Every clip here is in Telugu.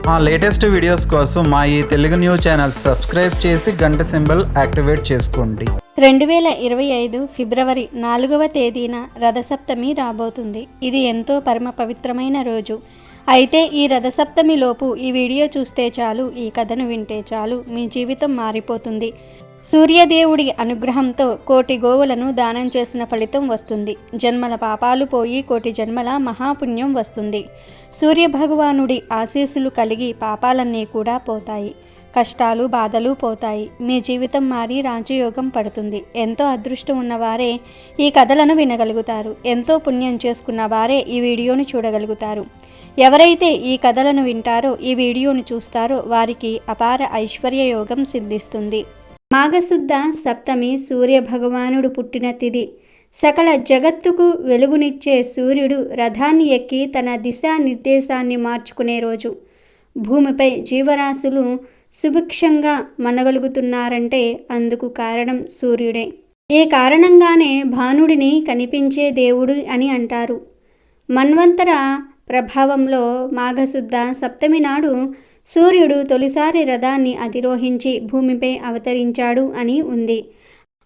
మా లేటెస్ట్ వీడియోస్ కోసం మా ఈ తెలుగు న్యూస్ ఛానల్ సబ్స్క్రైబ్ చేసి గంట సింబల్ యాక్టివేట్ చేసుకోండి. 2025 ఫిబ్రవరి 4వ తేదీన రథసప్తమి రాబోతుంది. ఇది ఎంతో పరమ పవిత్రమైన రోజు. అయితే ఈ రథసప్తమిలోపు ఈ వీడియో చూస్తే చాలు, ఈ కథను వింటే చాలు, మీ జీవితం మారిపోతుంది. సూర్యదేవుడి అనుగ్రహంతో కోటి గోవులను దానం చేసిన ఫలితం వస్తుంది. జన్మల పాపాలు పోయి కోటి జన్మల మహాపుణ్యం వస్తుంది. సూర్యభగవానుడి ఆశీస్సులు కలిగి పాపాలన్నీ కూడా పోతాయి. కష్టాలు బాధలు పోతాయి. మీ జీవితం మారి రాజయోగం పడుతుంది. ఎంతో అదృష్టం ఉన్నవారే ఈ కథలను వినగలుగుతారు. ఎంతో పుణ్యం చేసుకున్న వారే ఈ వీడియోను చూడగలుగుతారు. ఎవరైతే ఈ కథలను వింటారో, ఈ వీడియోను చూస్తారో వారికి అపార ఐశ్వర్య యోగం సిద్ధిస్తుంది. మాఘశుద్ధ సప్తమి సూర్యభగవానుడు పుట్టిన తిథి. సకల జగత్తుకు వెలుగునిచ్చే సూర్యుడు రథాన్ని ఎక్కి తన దిశా నిర్దేశాన్ని మార్చుకునే రోజు. భూమిపై జీవరాశులు సుభిక్షంగా మనగలుగుతున్నారంటే అందుకు కారణం సూర్యుడే. ఈ కారణంగానే భానుడిని కనిపించే దేవుడు అని అంటారు. మన్వంతర ప్రభావంలో మాఘశుద్ధ సప్తమి నాడు సూర్యుడు తొలిసారి రథాన్ని అధిరోహించి భూమిపై అవతరించాడు అని ఉంది.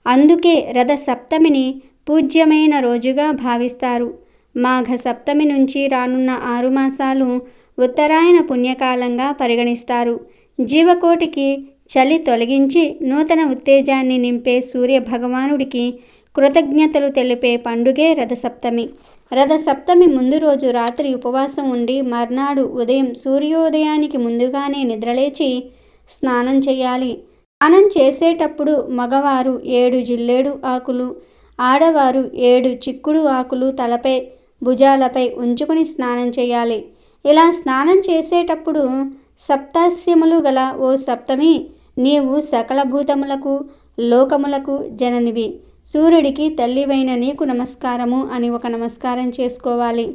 అందుకే రథ సప్తమిని పూజ్యమైన రోజుగా భావిస్తారు. మాఘ సప్తమి నుంచి రానున్న 6 మాసాలు ఉత్తరాయణ పుణ్యకాలంగా పరిగణిస్తారు. జీవకోటికి చలి తొలగించి నూతన ఉత్తేజాన్ని నింపే సూర్య భగవానుడికి కృతజ్ఞతలు తెలిపే పండుగే రథసప్తమి. రథసప్తమి ముందు రోజు రాత్రి ఉపవాసం ఉండి మర్నాడు ఉదయం సూర్యోదయానికి ముందుగానే నిద్రలేచి స్నానం చేయాలి. స్నానం చేసేటప్పుడు మగవారు 7 జిల్లేడు ఆకులు, ఆడవారు 7 చిక్కుడు ఆకులు తలపై భుజాలపై ఉంచుకొని స్నానం చేయాలి. ఇలా స్నానం చేసేటప్పుడు సప్తాస్యములు గల ఓ సప్తమి, నీవు సకల భూతములకు లోకములకు జననివి, సూర్యుడికి తల్లివైన నీకు నమస్కారము అని ఒక నమస్కారం చేసుకోవాలి.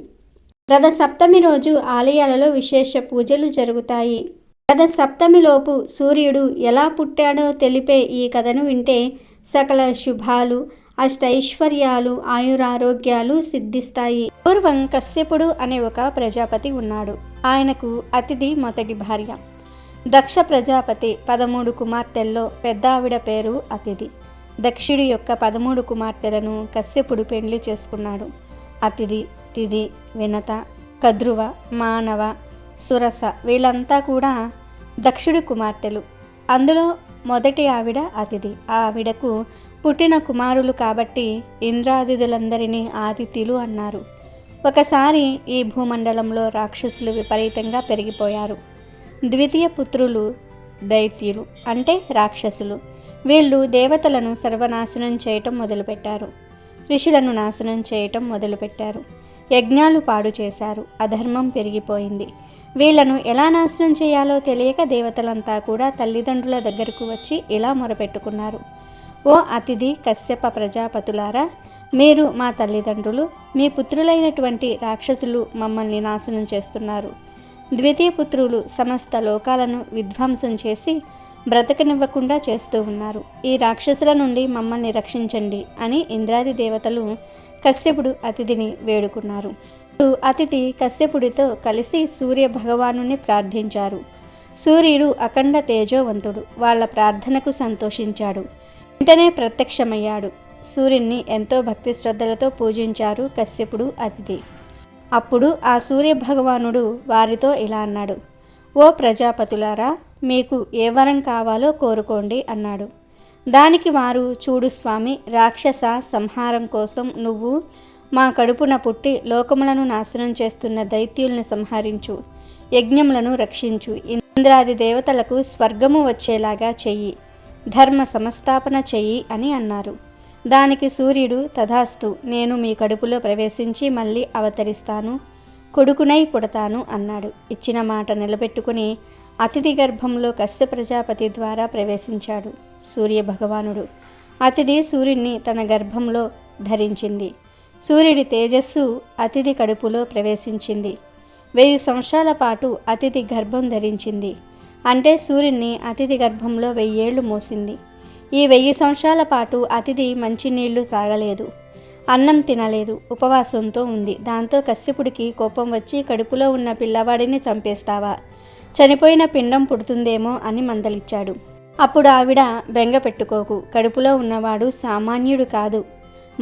రథ సప్తమి రోజు ఆలయాలలో విశేష పూజలు జరుగుతాయి. రథ సప్తమిలోపు సూర్యుడు ఎలా పుట్టాడో తెలిపే ఈ కథను వింటే సకల శుభాలు, అష్టైశ్వర్యాలు, ఆయురారోగ్యాలు సిద్ధిస్తాయి. పూర్వం కశ్యపుడు అనే ఒక ప్రజాపతి ఉన్నాడు. ఆయనకు అతిథి మొదటి భార్య. దక్ష ప్రజాపతి 13 కుమార్తెల్లో పెద్ద ఆవిడ పేరు అతిథి. దక్షుడి యొక్క 13 కుమార్తెలను కశ్యపుడు పెళ్లి చేసుకున్నాడు. అతిథి, తిథి, వినత, కద్రువ, మానవ, సురస వీళ్ళంతా కూడా దక్షుడి కుమార్తెలు. అందులో మొదటి ఆవిడ అతిథి. ఆ ఆవిడకు పుట్టిన కుమారులు కాబట్టి ఇంద్రాదితులందరినీ ఆదిత్యులు అన్నారు. ఒకసారి ఈ భూమండలంలో రాక్షసులు విపరీతంగా పెరిగిపోయారు. ద్వితీయ పుత్రులు దైత్యులు అంటే రాక్షసులు. వీళ్ళు దేవతలను సర్వనాశనం చేయటం మొదలుపెట్టారు. ఋషులను నాశనం చేయటం మొదలుపెట్టారు. యజ్ఞాలు పాడు చేశారు. అధర్మం పెరిగిపోయింది. వీళ్లను ఎలా నాశనం చేయాలో తెలియక దేవతలంతా కూడా తల్లిదండ్రుల దగ్గరకు వచ్చి ఇలా మొరపెట్టుకున్నారు. ఓ అతిథి కశ్యప ప్రజాపతులారా, మీరు మా తల్లిదండ్రులు, మీ పుత్రులైనటువంటి రాక్షసులు మమ్మల్ని నాశనం చేస్తున్నారు. ద్వితీయ పుత్రులు సమస్త లోకాలను విధ్వంసం చేసి బ్రతకనివ్వకుండా చేస్తూ ఉన్నారు. ఈ రాక్షసుల నుండి మమ్మల్ని రక్షించండి అని ఇంద్రాది దేవతలు కశ్యపుడు అతిథిని వేడుకున్నారు. అతిథి కశ్యపుడితో కలిసి సూర్య భగవానుని ప్రార్థించారు. సూర్యుడు అఖండ తేజోవంతుడు. వాళ్ళ ప్రార్థనకు సంతోషించాడు. వెంటనే ప్రత్యక్షమయ్యాడు. సూర్యున్ని ఎంతో భక్తి శ్రద్ధలతో పూజించారు కశ్యపుడు అతిథి. అప్పుడు ఆ సూర్య భగవానుడు వారితో ఇలా అన్నాడు. ఓ ప్రజాపతులారా, మీకు ఏ వరం కావాలో కోరుకోండి అన్నాడు. దానికి వారు, చూడు స్వామి, రాక్షస సంహారం కోసం నువ్వు మా కడుపున పుట్టి లోకములను నాశనం చేస్తున్న దైత్యుల్ని సంహరించు, యజ్ఞములను రక్షించు, ఇంద్రాది దేవతలకు స్వర్గము వచ్చేలాగా చెయ్యి, ధర్మ సంస్థాపన చెయ్యి అని అన్నారు. దానికి సూర్యుడు, తథాస్తు, నేను మీ కడుపులో ప్రవేశించి మళ్ళీ అవతరిస్తాను, కొడుకునై పుడతాను అన్నాడు. ఇచ్చిన మాట నిలబెట్టుకుని అతిథి గర్భంలో కశ్య ప్రజాపతి ద్వారా ప్రవేశించాడు సూర్య భగవానుడు. అతిథి సూర్యుడిని తన గర్భంలో ధరించింది. సూర్యుడి తేజస్సు అతిథి కడుపులో ప్రవేశించింది. 1000 సంవత్సరాల పాటు అతిథి గర్భం ధరించింది. అంటే సూర్యుడిని అతిథి గర్భంలో 1000 ఏళ్లు మోసింది. ఈ 1000 సంవత్సరాల పాటు అతిథి మంచినీళ్లు తాగలేదు, అన్నం తినలేదు, ఉపవాసంతో ఉంది. దాంతో కశ్యపుడికి కోపం వచ్చి, కడుపులో ఉన్న పిల్లవాడిని చంపేస్తావా, చనిపోయిన పిండం పుడుతుందేమో అని మందలిచ్చాడు. అప్పుడు ఆవిడ, బెంగ పెట్టుకోకు, కడుపులో ఉన్నవాడు సామాన్యుడు కాదు,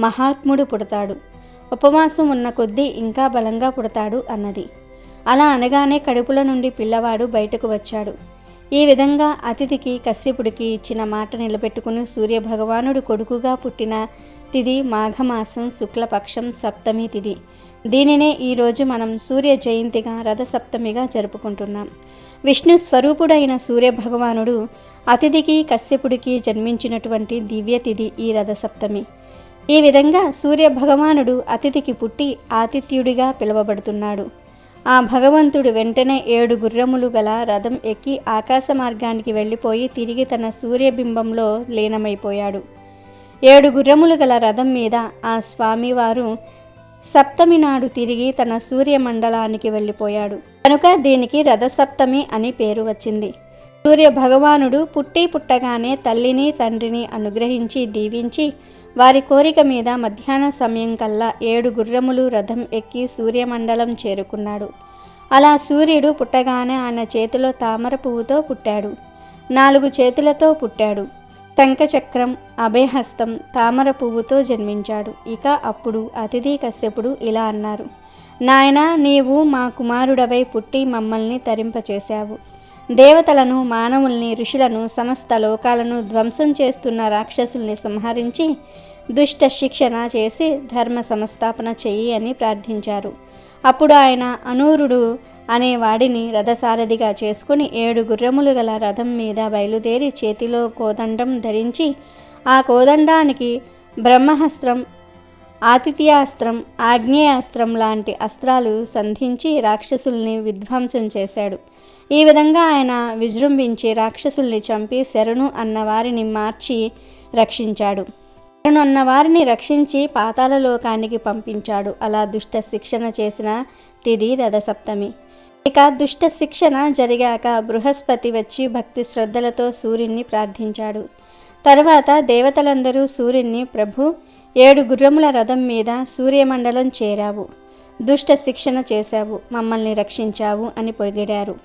మహాత్ముడు పుడతాడు. ఉపవాసం ఉన్న కొద్దీ ఇంకా బలంగా పుడతాడు అన్నది. అలా అనగానే కడుపుల నుండి పిల్లవాడు బయటకు వచ్చాడు. ఈ విధంగా అతిథికి కశ్యపుడికి ఇచ్చిన మాట నిలబెట్టుకుని సూర్యభగవానుడు కొడుకుగా పుట్టిన తిథి మాఘమాసం శుక్లపక్షం సప్తమి తిథి. దీనినే ఈరోజు మనం సూర్య జయంతిగా రథసప్తమిగా జరుపుకుంటున్నాం. విష్ణు స్వరూపుడైన సూర్యభగవానుడు అతిథికి కశ్యపుడికి జన్మించినటువంటి దివ్య తిథి ఈ రథసప్తమి. ఈ విధంగా సూర్యభగవానుడు అతిథికి పుట్టి ఆతిథ్యుడిగా పిలువబడుతున్నాడు. ఆ భగవంతుడు వెంటనే 7 గుర్రములు గల రథం ఎక్కి ఆకాశ మార్గానికి వెళ్ళిపోయి తిరిగి తన సూర్యబింబంలో లీనమైపోయాడు. 7 గుర్రములు గల రథం మీద ఆ స్వామివారు సప్తమి నాడు తిరిగి తన సూర్యమండలానికి వెళ్ళిపోయాడు. కనుక దీనికి రథసప్తమి అని పేరు వచ్చింది. సూర్య భగవానుడు పుట్టి పుట్టగానే తల్లిని తండ్రిని అనుగ్రహించి దీవించి వారి కోరిక మీద మధ్యాహ్న సమయం కల్లా 7 గుర్రములు రథం ఎక్కి సూర్యమండలం చేరుకున్నాడు. అలా సూర్యుడు పుట్టగానే ఆయన చేతిలో తామర పువ్వుతో పుట్టాడు. 4 చేతులతో పుట్టాడు. శంఖచక్రం, అభయహస్తం, తామర పువ్వుతో జన్మించాడు. ఇక అప్పుడు అతిథి కశ్యపుడు ఇలా అన్నారు, నాయనా, నీవు మా కుమారుడవై పుట్టి మమ్మల్ని తరింపచేశావు. దేవతలను, మానవుల్ని, ఋషులను, సమస్త లోకాలను ధ్వంసం చేస్తున్న రాక్షసుల్ని సంహరించి దుష్ట శిక్షణ చేసి ధర్మ సంస్థాపన చెయ్యి అని ప్రార్థించారు. అప్పుడు ఆయన అనూరుడు అనే వాడిని రథసారథిగా చేసుకుని 7 గుర్రములు గల రథం మీద బయలుదేరి చేతిలో కోదండం ధరించి ఆ కోదండానికి బ్రహ్మాస్త్రం, ఆతిథ్యాస్త్రం, ఆగ్నేయాస్త్రం లాంటి అస్త్రాలు సంధించి రాక్షసుల్ని విధ్వంసం చేశాడు. ఈ విధంగా ఆయన విజృంభించి రాక్షసుల్ని చంపి శరణు అన్నవారిని మార్చి రక్షించాడు. శరణు అన్నవారిని రక్షించి పాతాళ లోకానికి పంపించాడు. అలా దుష్ట శిక్షణ చేసిన తిథి రథసప్తమి. ఇక దుష్ట శిక్షణ జరిగాక బృహస్పతి వచ్చి భక్తి శ్రద్ధలతో సూర్యున్ని ప్రార్థించాడు. తర్వాత దేవతలందరూ సూర్యున్ని, ప్రభు, 7 గుర్రముల రథం మీద సూర్యమండలం చేరావు, దుష్ట శిక్షణ చేశావు, మమ్మల్ని రక్షించావు అని పొగిడారు.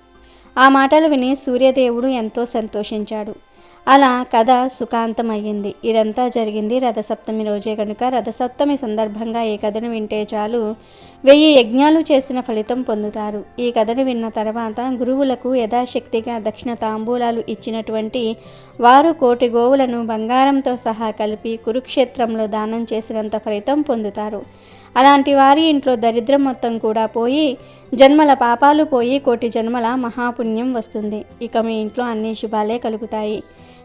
ఆ మాటలు విని సూర్యదేవుడు ఎంతో సంతోషించాడు. అలా కథ సుఖాంతమయ్యింది. ఇదంతా జరిగింది రథసప్తమి రోజే కనుక రథసప్తమి సందర్భంగా ఈ కథను వింటే చాలు 1000 యజ్ఞాలు చేసిన ఫలితం పొందుతారు. ఈ కథను విన్న తర్వాత గురువులకు యథాశక్తిగా దక్షిణ తాంబూలాలు ఇచ్చినటువంటి వారు 1,000,000 గోవులను బంగారంతో సహా కలిపి కురుక్షేత్రంలో దానం చేసినంత ఫలితం పొందుతారు. అలాంటి వారి ఇంట్లో దరిద్రం మొత్తం కూడా పోయి, జన్మల పాపాలు పోయి 1,000,000 జన్మల మహాపుణ్యం వస్తుంది. ఇక మీ ఇంట్లో అన్ని శుభాలే కలుగుతాయి.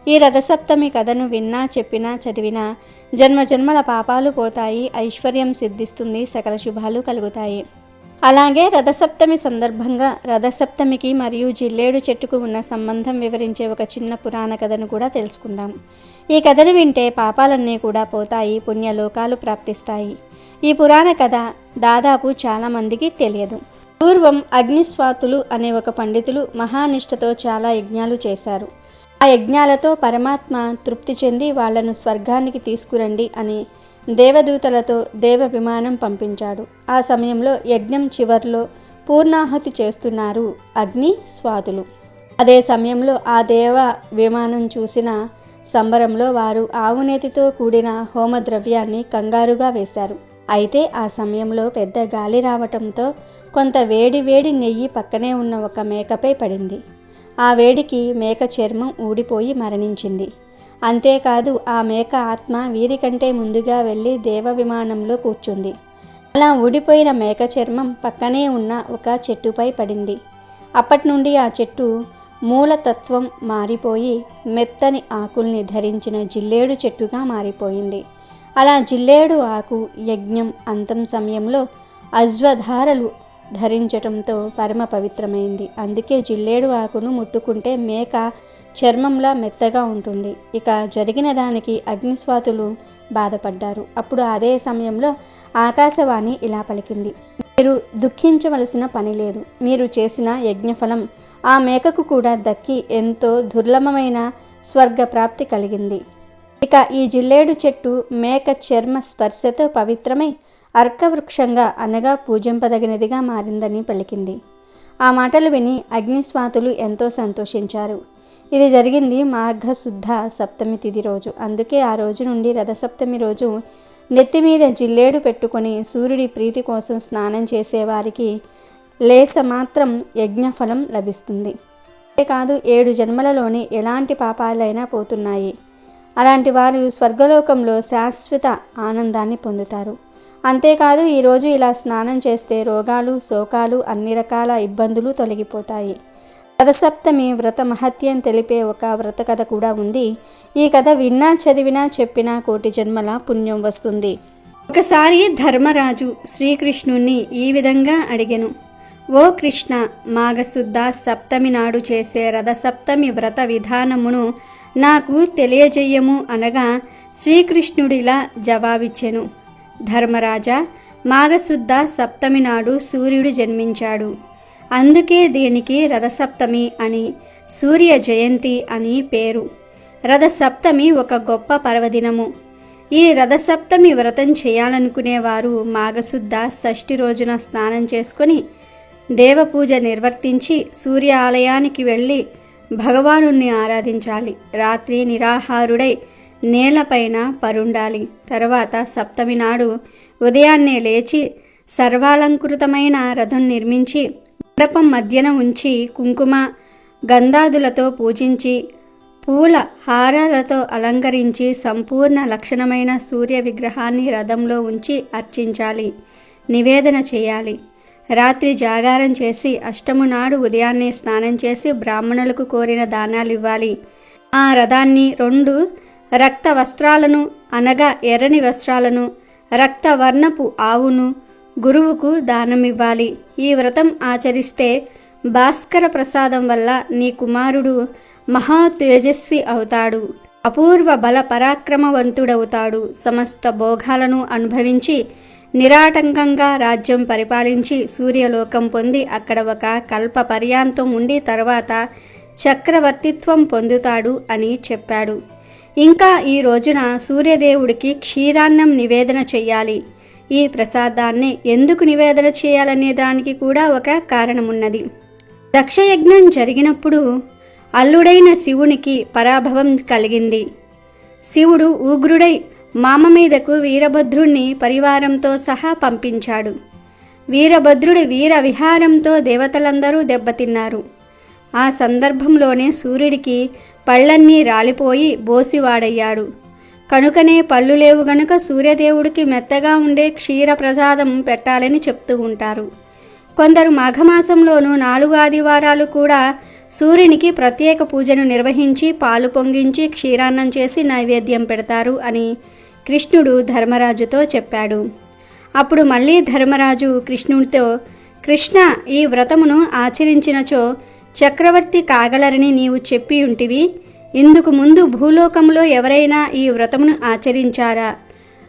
ఈ రథసప్తమి కథను విన్నా, చెప్పినా, చదివినా జన్మజన్మల పాపాలు పోతాయి, ఐశ్వర్యం సిద్ధిస్తుంది, సకల శుభాలు కలుగుతాయి. అలాగే రథసప్తమి సందర్భంగా రథసప్తమికి మరియు జిల్లేడు చెట్టుకు ఉన్న సంబంధం వివరించే ఒక చిన్న పురాణ కథను కూడా తెలుసుకుందాం. ఈ కథను వింటే పాపాలన్నీ కూడా పోతాయి, పుణ్యలోకాలు ప్రాప్తిస్తాయి. ఈ పురాణ కథ దాదాపు చాలామందికి తెలియదు. పూర్వం అగ్నిస్వాతులు అనే ఒక పండితులు మహానిష్టతో చాలా యజ్ఞాలు చేశారు. ఆ యజ్ఞాలతో పరమాత్మ తృప్తి చెంది వాళ్లను స్వర్గానికి తీసుకురండి అని దేవదూతలతో దేవ విమానం పంపించాడు. ఆ సమయంలో యజ్ఞం చివర్లో పూర్ణాహుతి చేస్తున్నారు అగ్ని స్వాతులు. అదే సమయంలో ఆ దేవ విమానం చూసిన సంబరంలో వారు ఆవునేతితో కూడిన హోమద్రవ్యాన్ని కంగారుగా వేశారు. అయితే ఆ సమయంలో పెద్ద గాలి రావటంతో కొంత వేడి వేడి నెయ్యి పక్కనే ఉన్న ఒక మేకపై పడింది. ఆ వేడికి మేక చర్మం ఊడిపోయి మరణించింది. అంతేకాదు ఆ మేక ఆత్మ వీరికంటే ముందుగా వెళ్ళి దేవ విమానంలో కూర్చుంది. అలా ఊడిపోయిన మేక చర్మం పక్కనే ఉన్న ఒక చెట్టుపై పడింది. అప్పటి నుండి ఆ చెట్టు మూలతత్వం మారిపోయి మెత్తని ఆకుల్ని ధరించిన జిల్లేడు చెట్టుగా మారిపోయింది. అలా జిల్లేడు ఆకు యజ్ఞం అంతం సమయంలో అశ్వధారలు ధరించటంతో పరమ పవిత్రమైంది. అందుకే జిల్లేడు ఆకును ముట్టుకుంటే మేక చర్మంలా మెత్తగా ఉంటుంది. ఇక జరిగిన దానికి అగ్నిస్వాతులు బాధపడ్డారు. అప్పుడు అదే సమయంలో ఆకాశవాణి ఇలా పలికింది, మీరు దుఃఖించవలసిన పని లేదు. మీరు చేసిన యజ్ఞఫలం ఆ మేకకు కూడా దక్కి ఎంతో దుర్లభమైన స్వర్గ ప్రాప్తి కలిగింది. ఇక ఈ జిల్లేడు చెట్టు మేక చర్మ స్పర్శతో పవిత్రమై అర్కవృక్షంగా అనగా పూజింపదగినదిగా మారిందని పలికింది. ఆ మాటలు విని అగ్నిస్వాతులు ఎంతో సంతోషించారు. ఇది జరిగింది మాఘశుద్ధ సప్తమి తిథి రోజు. అందుకే ఆ రోజు నుండి రథసప్తమి రోజు నెత్తి మీద జిల్లేడు పెట్టుకొని సూర్యుడి ప్రీతి కోసం స్నానం చేసేవారికి లేస మాత్రం యజ్ఞఫలం లభిస్తుంది. అంతేకాదు 7 జన్మలలోని ఎలాంటి పాపాలైనా పోతున్నాయి. అలాంటి వారు స్వర్గలోకంలో శాశ్వత ఆనందాన్ని పొందుతారు. అంతేకాదు ఈరోజు ఇలా స్నానం చేస్తే రోగాలు, శోకాలు, అన్ని రకాల ఇబ్బందులు తొలగిపోతాయి. రథసప్తమి వ్రత మహత్యం తెలిపే ఒక వ్రత కథ కూడా ఉంది. ఈ కథ విన్నా, చదివినా, చెప్పినా కోటి జన్మల పుణ్యం వస్తుంది. ఒకసారి ధర్మరాజు శ్రీకృష్ణుణ్ణి ఈ విధంగా అడిగెను: ఓ కృష్ణ, మాఘశుద్ధ సప్తమి నాడు చేసే రథసప్తమి వ్రత విధానమును నాకు తెలియజేయము అనగా శ్రీకృష్ణుడిలా జవాబిచ్చెను: ధర్మరాజా, మాఘశుద్ధ సప్తమి నాడు సూర్యుడు జన్మించాడు. అందుకే దీనికి రథసప్తమి అని, సూర్య జయంతి అని పేరు. రథసప్తమి ఒక గొప్ప పర్వదినము. ఈ రథసప్తమి వ్రతం చేయాలనుకునేవారు మాఘశుద్ధ షష్ఠి రోజున స్నానం చేసుకొని దేవపూజ నిర్వర్తించి సూర్య ఆలయానికి వెళ్ళి భగవానుణ్ణి ఆరాధించాలి. రాత్రి నిరాహారుడై నేలపైన పరుండాలి. తర్వాత సప్తమి నాడు ఉదయాన్నే లేచి సర్వాలంకృతమైన రథం నిర్మించి మండపం మధ్యన ఉంచి కుంకుమ గంధాదులతో పూజించి పూల హారాలతో అలంకరించి సంపూర్ణ లక్షణమైన సూర్య విగ్రహాన్ని రథంలో ఉంచి అర్చించాలి, నివేదన చేయాలి. రాత్రి జాగారం చేసి అష్టము నాడు ఉదయాన్నే స్నానం చేసి బ్రాహ్మణులకు కోరిన దానాలు ఇవ్వాలి. ఆ రథాన్ని 2 రక్త వస్త్రాలను అనగా ఎర్రని వస్త్రాలను, రక్తవర్ణపు ఆవును గురువుకు దానమివ్వాలి. ఈ వ్రతం ఆచరిస్తే భాస్కర ప్రసాదం వల్ల నీ కుమారుడు మహా తేజస్వి అవుతాడు, అపూర్వ బల పరాక్రమవంతుడవుతాడు. సమస్త భోగాలను అనుభవించి నిరాటంకంగా రాజ్యం పరిపాలించి సూర్యలోకం పొంది అక్కడ ఒక కల్ప పర్యాంతం ఉండి తర్వాత చక్రవర్తిత్వం పొందుతాడు అని చెప్పాడు. ఇంకా ఈ రోజున సూర్యదేవుడికి క్షీరాన్నం నివేదన చెయ్యాలి. ఈ ప్రసాదాన్ని ఎందుకు నివేదన చేయాలనే దానికి కూడా ఒక కారణమున్నది. దక్షయజ్ఞం జరిగినప్పుడు అల్లుడైన శివునికి పరాభవం కలిగింది. శివుడు ఉగ్రుడై మామ మీదకు వీరభద్రుణ్ణి పరివారంతో సహా పంపించాడు. వీరభద్రుడి వీర విహారంతో దేవతలందరూ దెబ్బతిన్నారు. ఆ సందర్భంలోనే సూర్యుడికి పళ్ళన్నీ రాలిపోయి బోసివాడయ్యాడు. కనుకనే పళ్ళు లేవు గనుక సూర్యదేవుడికి మెత్తగా ఉండే క్షీర ప్రసాదం పెట్టాలని చెప్తూ ఉంటారు. కొందరు మాఘమాసంలోనూ 4 ఆదివారాలు కూడా సూర్యునికి ప్రత్యేక పూజను నిర్వహించి పాలు పొంగించి క్షీరాన్నం చేసి నైవేద్యం పెడతారు అని కృష్ణుడు ధర్మరాజుతో చెప్పాడు. అప్పుడు మళ్ళీ ధర్మరాజు కృష్ణుడితో, కృష్ణ, ఈ వ్రతమును ఆచరించినచో చక్రవర్తి కాగలరని నీవు చెప్పి ఉంటివి. ఇందుకు ముందు భూలోకంలో ఎవరైనా ఈ వ్రతమును ఆచరించారా?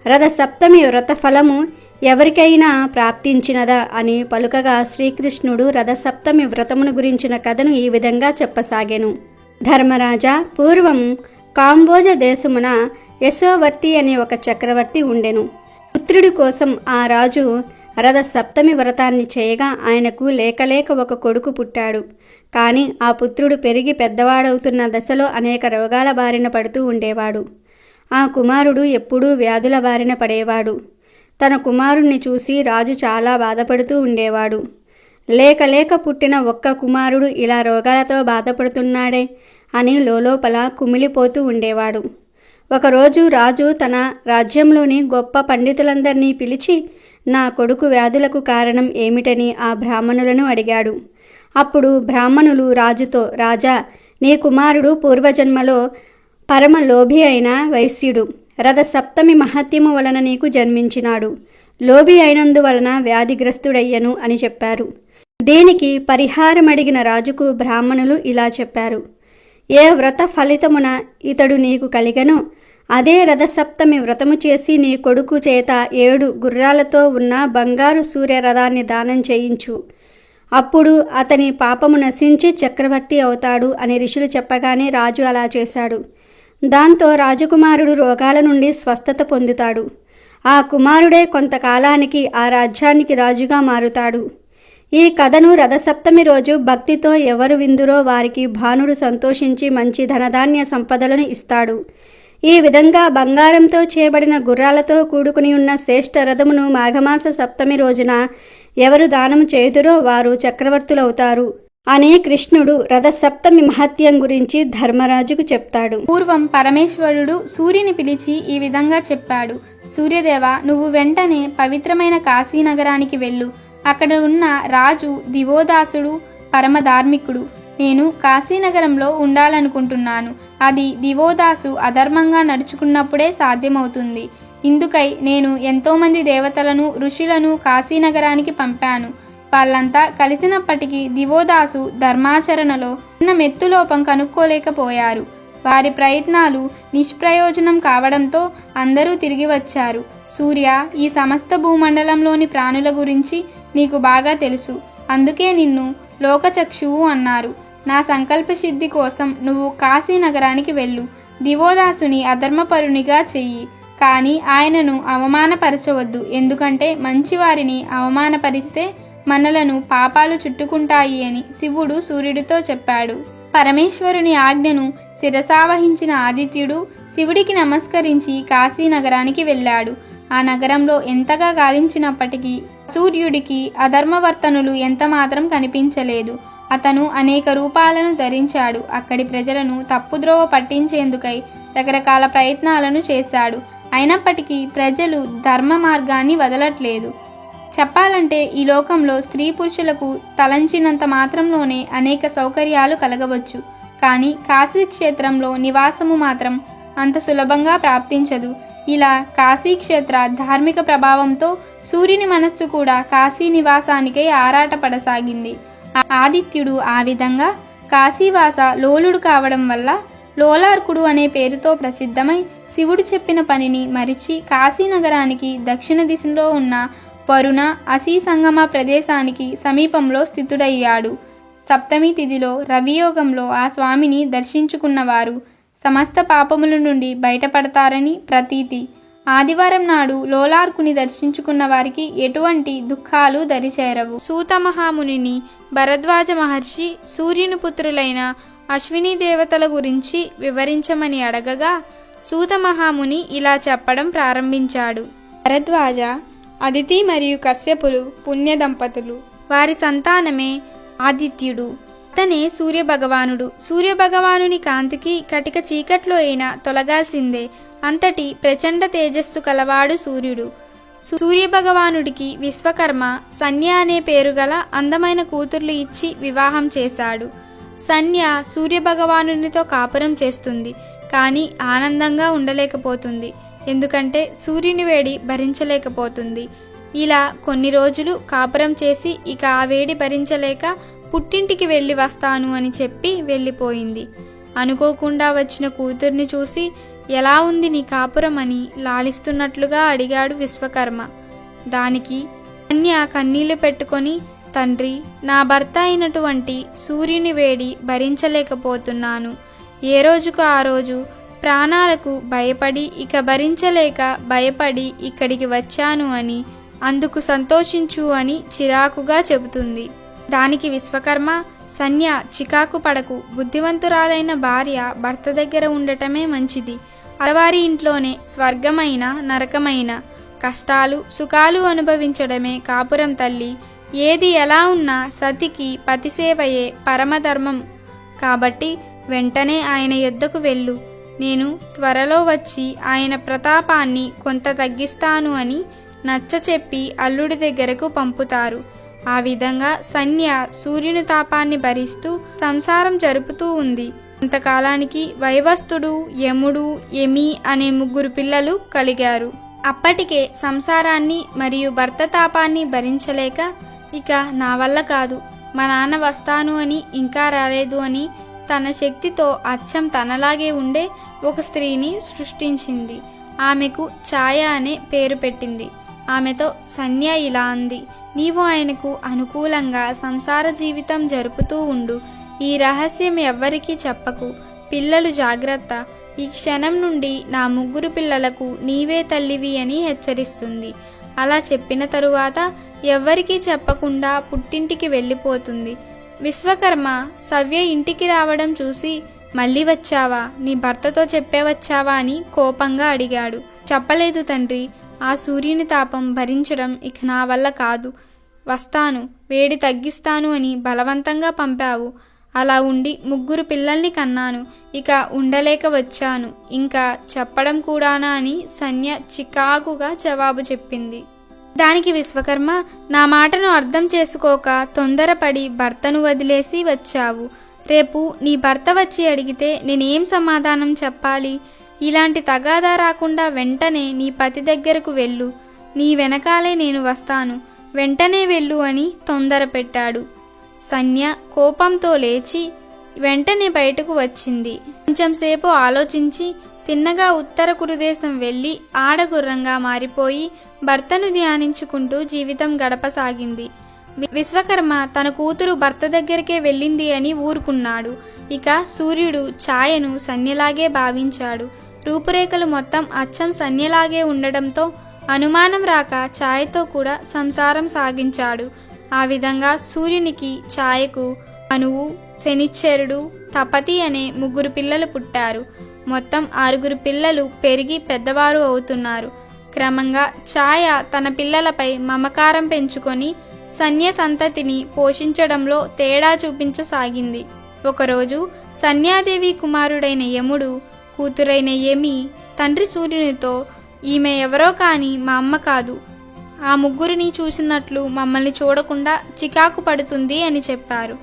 రథసప్తమి వ్రత ఫలము ఎవరికైనా ప్రాప్తించినదా అని పలుకగా శ్రీకృష్ణుడు రథసప్తమి వ్రతమును గురించిన కథను ఈ విధంగా చెప్పసాగెను. ధర్మరాజా, పూర్వం కాంబోజ దేశమున యశోవర్తి అనే ఒక చక్రవర్తి ఉండెను. పుత్రుడి కోసం ఆ రాజు రథసప్తమి వ్రతాన్ని చేయగా ఆయనకు లేకలేక ఒక కొడుకు పుట్టాడు. కానీ ఆ పుత్రుడు పెరిగి పెద్దవాడవుతున్న దశలో అనేక రోగాల బారిన పడుతూ ఉండేవాడు. ఆ కుమారుడు ఎప్పుడూ వ్యాధుల బారిన పడేవాడు. తన కుమారుణ్ణి చూసి రాజు చాలా బాధపడుతూ ఉండేవాడు. లేక పుట్టిన ఒక్క కుమారుడు ఇలా రోగాలతో బాధపడుతున్నాడే అని లోలోపల కుమిలిపోతూ ఉండేవాడు. ఒకరోజు రాజు తన రాజ్యంలోని గొప్ప పండితులందరినీ పిలిచి నా కొడుకు వ్యాధులకు కారణం ఏమిటని ఆ బ్రాహ్మణులను అడిగాడు. అప్పుడు బ్రాహ్మణులు రాజుతో, రాజా, నీ కుమారుడు పూర్వజన్మలో పరమ లోభి అయిన వైశ్యుడు. రథసప్తమి మహత్యము వలన నీకు జన్మించినాడు. లోభి అయినందువలన వ్యాధిగ్రస్తుడయ్యను అని చెప్పారు. దీనికి పరిహారం అడిగిన రాజుకు బ్రాహ్మణులు ఇలా చెప్పారు: ఏ వ్రత ఫలితమున ఇతడు నీకు కలిగనో అదే రథసప్తమి వ్రతము చేసి నీ కొడుకు చేత 7 గుర్రాలతో ఉన్న బంగారు సూర్యరథాన్ని దానం చేయించు. అప్పుడు అతని పాపము నశించి చక్రవర్తి అవుతాడు అని ఋషులు చెప్పగానే రాజు అలా చేశాడు. దాంతో రాజకుమారుడు రోగాల నుండి స్వస్థత పొందుతాడు. ఆ కుమారుడే కొంతకాలానికి ఆ రాజ్యానికి రాజుగా మారుతాడు. ఈ కథను రథసప్తమి రోజు భక్తితో ఎవరు విందురో వారికి భానుడు సంతోషించి మంచి ధనధాన్య సంపదలను ఇస్తాడు. ఈ విధంగా బంగారంతో చేయబడిన గుర్రాలతో కూడుకుని ఉన్న శ్రేష్ఠ రథమును మాఘమాస సప్తమి రోజున ఎవరు దానము చేయుదురో వారు చక్రవర్తులవుతారు అని కృష్ణుడు రథసప్తమి మహత్యం గురించి ధర్మరాజుకు చెప్తాడు. పూర్వం పరమేశ్వరుడు సూర్యుని పిలిచి ఈ విధంగా చెప్పాడు. సూర్యదేవ, నువ్వు వెంటనే పవిత్రమైన కాశీనగరానికి వెళ్ళు. అక్కడ ఉన్న రాజు దివోదాసుడు పరమధార్మికుడు. నేను కాశీనగరంలో ఉండాలనుకుంటున్నాను. అది దివోదాసు అధర్మంగా నడుచుకున్నప్పుడే సాధ్యమవుతుంది. ఇందుకై నేను ఎంతోమంది దేవతలను ఋషులను కాశీనగరానికి పంపాను. వాళ్ళంతా కలిసినప్పటికీ దివోదాసు ధర్మాచరణలో ఉన్న మెత్తులోపం కనుక్కోలేకపోయారు. వారి ప్రయత్నాలు నిష్ప్రయోజనం కావడంతో అందరూ తిరిగి వచ్చారు. సూర్య, ఈ సమస్త భూమండలంలోని ప్రాణుల గురించి నీకు బాగా తెలుసు. అందుకే నిన్ను లోకచక్షువు అన్నారు. నా సంకల్ప సిద్ధి కోసం నువ్వు కాశీనగరానికి వెళ్ళు. దివోదాసుని అధర్మపరునిగా చెయ్యి, కానీ ఆయనను అవమానపరచవద్దు. ఎందుకంటే మంచివారిని అవమానపరిస్తే మనలను పాపాలు చుట్టుకుంటాయి అని శివుడు సూర్యుడితో చెప్పాడు. పరమేశ్వరుని ఆజ్ఞను శిరసావహించిన ఆదిత్యుడు శివుడికి నమస్కరించి కాశీనగరానికి వెళ్ళాడు. ఆ నగరంలో ఎంతగా గాలించినప్పటికీ సూర్యుడికి అధర్మవర్తనులు ఎంతమాత్రం కనిపించలేదు. అతను అనేక రూపాలను ధరించాడు. అక్కడి ప్రజలను తప్పుద్రోవ పట్టించేందుకై రకరకాల ప్రయత్నాలను చేశాడు. అయినప్పటికీ ప్రజలు ధర్మ మార్గాన్ని వదలట్లేదు. చెప్పాలంటే ఈ లోకంలో స్త్రీ పురుషులకు తలంచినంత మాత్రంలోనే అనేక సౌకర్యాలు కలగవచ్చు. కానీ కాశీక్షేత్రంలో నివాసము మాత్రం అంత సులభంగా ప్రాప్తించదు. ఇలా కాశీక్షేత్ర ధార్మిక ప్రభావంతో సూర్యుని మనస్సు కూడా కాశీ నివాసానికై ఆరాటపడసాగింది. ఆదిత్యుడు ఆ విధంగా కాశీవాస లోలుడు కావడం వల్ల లోలార్కుడు అనే పేరుతో ప్రసిద్ధమై శివుడు చెప్పిన పనిని మరిచి కాశీనగరానికి దక్షిణ దిశలో ఉన్న వరుణ అసీ సంగమ ప్రదేశానికి సమీపంలో స్థితుడయ్యాడు. సప్తమి తిథిలో రవియోగంలో ఆ స్వామిని దర్శించుకున్నవారు సమస్త పాపముల నుండి బయటపడతారని ప్రతీతి. ఆదివారం నాడు లోలార్కుని దర్శించుకున్న వారికి ఎటువంటి దుఃఖాలు దరిచేరవు. సూత మహామునిని భరద్వాజ మహర్షి సూర్యుని పుత్రులైన అశ్విని దేవతల గురించి వివరించమని అడగగా సూత మహాముని ఇలా చెప్పడం ప్రారంభించాడు. భరద్వాజ, అదితి మరియు కశ్యపులు పుణ్య దంపతులు. వారి సంతానమే ఆదిత్యుడు. అతనే సూర్యభగవానుడు. సూర్యభగవానుని కాంతికి కటిక చీకట్లో అయినా తొలగాల్సిందే. అంతటి ప్రచండ తేజస్సు కలవాడు సూర్యుడు. సూర్యభగవానుడికి విశ్వకర్మ సన్య అనే పేరు గల అందమైన కూతుర్లు ఇచ్చి వివాహం చేశాడు. సన్య సూర్యభగవానునితో కాపురం చేస్తుంది, కానీ ఆనందంగా ఉండలేకపోతుంది. ఎందుకంటే సూర్యుని వేడి భరించలేకపోతుంది. ఇలా కొన్ని రోజులు కాపురం చేసి ఇక ఆ వేడి భరించలేక పుట్టింటికి వెళ్ళి వస్తాను అని చెప్పి వెళ్ళిపోయింది. అనుకోకుండా వచ్చిన కూతుర్ని చూసి ఎలా ఉంది నీ కాపురం అని లాలిస్తున్నట్లుగా అడిగాడు విశ్వకర్మ. దానికి కన్య కన్నీళ్లు పెట్టుకొని, తండ్రి, నా భర్త అయినటువంటి సూర్యుని వేడి భరించలేకపోతున్నాను. ఏ రోజుకు ఆ రోజు ప్రాణాలకు భయపడి ఇక భరించలేక భయపడి ఇక్కడికి వచ్చాను అని, అందుకు సంతోషించు అని చిరాకుగా చెబుతుంది. దానికి విశ్వకర్మ, సన్య, చికాకు పడకు. బుద్ధివంతురాలైన భార్య భర్త దగ్గర ఉండటమే మంచిది. ఆడవారి ఇంట్లోనే స్వర్గమైన నరకమైన కష్టాలు సుఖాలు అనుభవించడమే కాపురం తల్లి. ఏది ఎలా ఉన్నా సతికి పతిసేవయే పరమధర్మం. కాబట్టి వెంటనే ఆయన యొద్దకు వెళ్ళు. నేను త్వరలో వచ్చి ఆయన ప్రతాపాన్ని కొంత తగ్గిస్తాను అని నచ్చచెప్పి అల్లుడి దగ్గరకు పంపుతారు. ఆ విధంగా సన్య సూర్యుని తాపాన్ని భరిస్తూ సంసారం జరుపుతూ ఉంది. కొంతకాలానికి వైవస్తుడు, యముడు, యమి అనే 3 పిల్లలు కలిగారు. అప్పటికే సంసారాన్ని మరియు భర్త తాపాన్ని భరించలేక ఇక నా వల్ల కాదు, మా నాన్న వస్తాను అని ఇంకా రాలేదు అని తన శక్తితో అచ్చం తనలాగే ఉండే ఒక స్త్రీని సృష్టించింది. ఆమెకు ఛాయ అనే పేరు పెట్టింది. ఆమెతో సన్య ఇలా అంది, నీవు ఆయనకు అనుకూలంగా సంసార జీవితం జరుపుతూ ఉండు. ఈ రహస్యం ఎవ్వరికీ చెప్పకు. పిల్లలు జాగ్రత్త. ఈ క్షణం నుండి నా 3 పిల్లలకు నీవే తల్లివి అని హెచ్చరిస్తుంది. అలా చెప్పిన తరువాత ఎవ్వరికీ చెప్పకుండా పుట్టింటికి వెళ్ళిపోతుంది. విశ్వకర్మ సవ్య ఇంటికి రావడం చూసి, మళ్ళీ వచ్చావా, నీ భర్తతో చెప్పే వచ్చావా అని కోపంగా అడిగాడు. చెప్పలేదు తండ్రి, ఆ సూర్యుని తాపం భరించడం ఇక నా వల్ల కాదు, వస్తాను, వేడి తగ్గిస్తాను అని బలవంతంగా పంపావు. అలా ఉండి 3 పిల్లల్ని కన్నాను, ఇక ఉండలేక వచ్చాను, ఇంకా చెప్పడం కూడానా అని సంధ్య చికాకుగా జవాబు చెప్పింది. దానికి విశ్వకర్మ, నా మాటను అర్థం చేసుకోక తొందరపడి భర్తను వదిలేసి వచ్చావు. రేపు నీ భర్త వచ్చి అడిగితే నేనేం సమాధానం చెప్పాలి? ఇలాంటి తగాదా రాకుండా వెంటనే నీ పతి దగ్గరకు వెళ్ళు, నీ వెనకాలే నేను వస్తాను, వెంటనే వెళ్ళు అని తొందర పెట్టాడు. సంధ్య కోపంతో లేచి వెంటనే బయటకు వచ్చింది. కొంచెంసేపు ఆలోచించి తిన్నగా ఉత్తర కురుదేశం వెళ్ళి ఆడగుర్రంగా మారిపోయి భర్తను ధ్యానించుకుంటూ జీవితం గడపసాగింది. విశ్వకర్మ తన కూతురు భర్త దగ్గరికే వెళ్ళింది అని ఊరుకున్నాడు. ఇక సూర్యుడు ఛాయను సంధ్యలాగే భావించాడు. రూపురేఖలు మొత్తం అచ్చం సంధ్యలాగే ఉండడంతో అనుమానం రాక ఛాయతో కూడా సంసారం సాగించాడు. ఆ విధంగా సూర్యునికి ఛాయకు మనువు, శనిశ్చరుడు, తపతి అనే 3 పిల్లలు పుట్టారు. మొత్తం 6 పిల్లలు పెరిగి పెద్దవారు అవుతున్నారు. క్రమంగా ఛాయ తన పిల్లలపై మమకారం పెంచుకొని సంధ్య సంతతిని పోషించడంలో తేడా చూపించసాగింది. ఒకరోజు సంధ్యాదేవి కుమారుడైన యముడు కూతురైన యమి తండ్రి సూర్యునితో, ఈమె ఎవరో కాని మా అమ్మ కాదు, ఆ 3 చూసినట్లు మమ్మల్ని చూడకుండా చికాకు పడుతుంది అని చెప్పారు.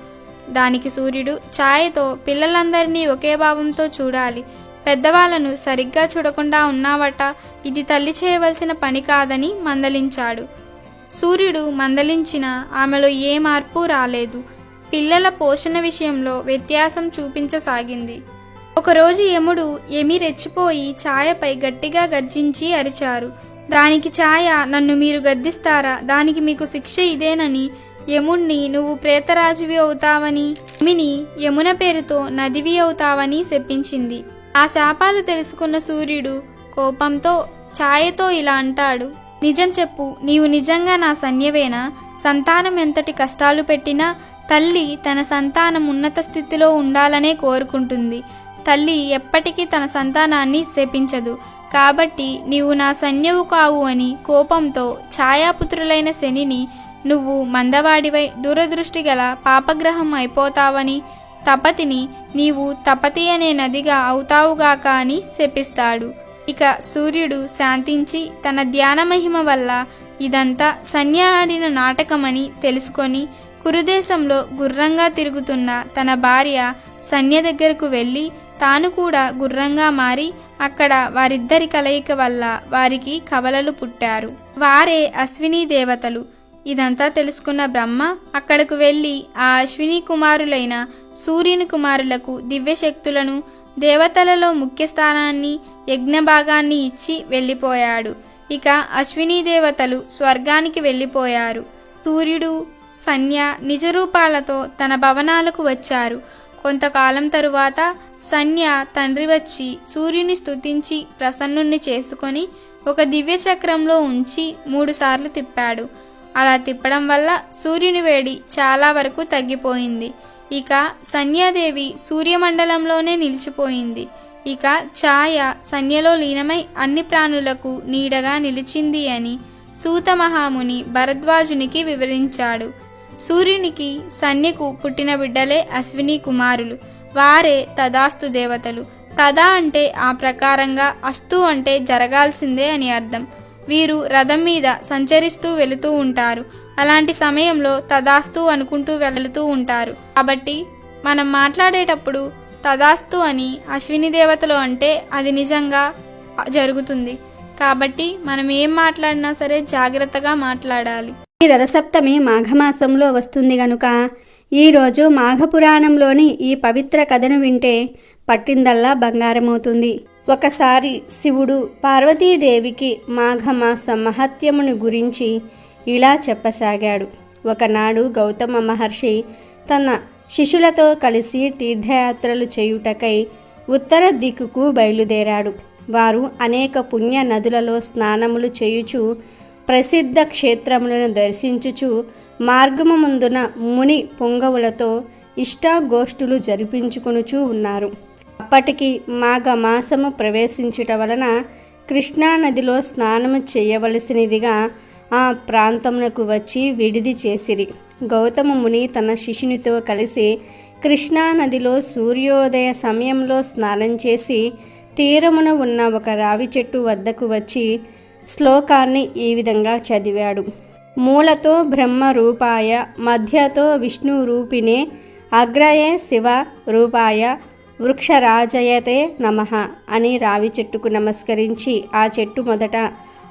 దానికి సూర్యుడు ఛాయతో, పిల్లలందరినీ ఒకే భావంతో చూడాలి, పెద్దవాళ్లను సరిగ్గా చూడకుండా ఉన్నావట, ఇది తల్లి చేయవలసిన పని కాదని మందలించాడు. సూర్యుడు మందలించినా ఆమెలో ఏ మార్పు రాలేదు. పిల్లల పోషణ విషయంలో వ్యత్యాసం చూపించసాగింది. ఒకరోజు యముడు యమి రెచ్చిపోయి ఛాయపై గట్టిగా గర్జించి అరిచారు. దానికి ఛాయ, నన్ను మీరు గద్దిస్తారా, దానికి మీకు శిక్ష ఇదేనని యముణ్ణి నువ్వు ప్రేతరాజువి అవుతావని, యమిని యమున పేరుతో నదివి అవుతావని శపించింది. ఆ శాపాలు తెలుసుకున్న సూర్యుడు కోపంతో ఛాయతో ఇలా అంటాడు, నిజం చెప్పు, నీవు నిజంగా నా సంధ్యవేనా? సంతానం ఎంతటి కష్టాలు పెట్టినా తల్లి తన సంతానం ఉన్నత స్థితిలో ఉండాలనే కోరుకుంటుంది. తల్లి ఎప్పటికీ తన సంతానాన్ని శపించదు. కాబట్టి నీవు నా సంధ్యవు కావు అని కోపంతో ఛాయాపుత్రులైన శనిని, నువ్వు మందవాడివై దూరదృష్టి గల పాపగ్రహం అయిపోతావని, తపతిని నీవు తపతి అనే నదిగా అవుతావుగాక అని శపిస్తాడు. ఇక సూర్యుడు శాంతించి తన ధ్యాన మహిమ వల్ల ఇదంతా సంధ్య ఆడిన నాటకమని తెలుసుకొని కురుదేశంలో గుర్రంగా తిరుగుతున్న తన భార్య సంధ్య దగ్గరకు వెళ్ళి తాను కూడా గుర్రంగా మారి అక్కడ వారిద్దరి కలయిక వల్ల వారికి కవలలు పుట్టారు. వారే అశ్విని దేవతలు. ఇదంతా తెలుసుకున్న బ్రహ్మ అక్కడకు వెళ్ళి ఆ అశ్విని కుమారులైన సూర్యుని కుమారులకు దివ్యశక్తులను, దేవతలలో ముఖ్య స్థానాన్ని, యజ్ఞభాగాన్ని ఇచ్చి వెళ్ళిపోయాడు. ఇక అశ్విని దేవతలు స్వర్గానికి వెళ్ళిపోయారు. సూర్యుడు, సంధ్య నిజరూపాలతో తన భవనాలకు వచ్చారు. కొంతకాలం తరువాత సంధ్య తండ్రి వచ్చి సూర్యుని స్తుతించి ప్రసన్నుణ్ణి చేసుకొని ఒక దివ్య చక్రంలో ఉంచి 3 సార్లు తిప్పాడు. అలా తిప్పడం వల్ల సూర్యుని వేడి చాలా వరకు తగ్గిపోయింది. ఇక సంధ్యాదేవి సూర్యమండలంలోనే నిలిచిపోయింది. ఇక ఛాయ సంధ్యలో లీనమై అన్ని ప్రాణులకు నీడగా నిలిచింది అని సూత మహాముని భరద్వాజునికి వివరించాడు. సూర్యునికి సంధ్యకు పుట్టిన బిడ్డలే అశ్విని కుమారులు. వారే తదాస్తు దేవతలు. తదా అంటే ఆ ప్రకారంగా, అస్తు అంటే జరగాల్సిందే అని అర్థం. వీరు రథం మీద సంచరిస్తూ వెళుతూ ఉంటారు. అలాంటి సమయంలో తదాస్తు అనుకుంటూ వెళుతూ ఉంటారు. కాబట్టి మనం మాట్లాడేటప్పుడు తదాస్తు అని అశ్విని దేవతలు అంటే అది నిజంగా జరుగుతుంది. కాబట్టి మనం ఏం మాట్లాడినా సరే జాగ్రత్తగా మాట్లాడాలి. ఈ రథసప్తమి మాఘమాసంలో వస్తుంది గనుక ఈరోజు మాఘపురాణంలోని ఈ పవిత్ర కథను వింటే పట్టిందల్లా బంగారమవుతుంది. ఒకసారి శివుడు పార్వతీదేవికి మాఘమాస మహత్యమును గురించి ఇలా చెప్పసాగాడు. ఒకనాడు గౌతమ మహర్షి తన శిష్యులతో కలిసి తీర్థయాత్రలు చేయుటకై ఉత్తర దిక్కుకు బయలుదేరాడు. వారు అనేక పుణ్య నదులలో స్నానములు చేయుచు ప్రసిద్ధ క్షేత్రములను దర్శించుచు మార్గము ముందున ముని పొంగవులతో ఇష్టాగోష్ఠులు జరిపించుకొనుచూ ఉన్నారు. అప్పటికి మాఘమాసము ప్రవేశించుట వలన కృష్ణానదిలో స్నానము చేయవలసినదిగా ఆ ప్రాంతమునకు వచ్చి విడిది చేసిరి. గౌతమ ముని తన శిష్యునితో కలిసి కృష్ణానదిలో సూర్యోదయ సమయంలో స్నానం చేసి తీరమున ఉన్న ఒక రావి చెట్టు వద్దకు వచ్చి శ్లోకాన్ని ఈ విధంగా చదివాడు. మూలతో బ్రహ్మ రూపాయ, మధ్యతో విష్ణు రూపిణే, అగ్రయే శివ రూపాయ, వృక్షరాజయతే నమః అని రావి చెట్టుకు నమస్కరించి ఆ చెట్టు మొదట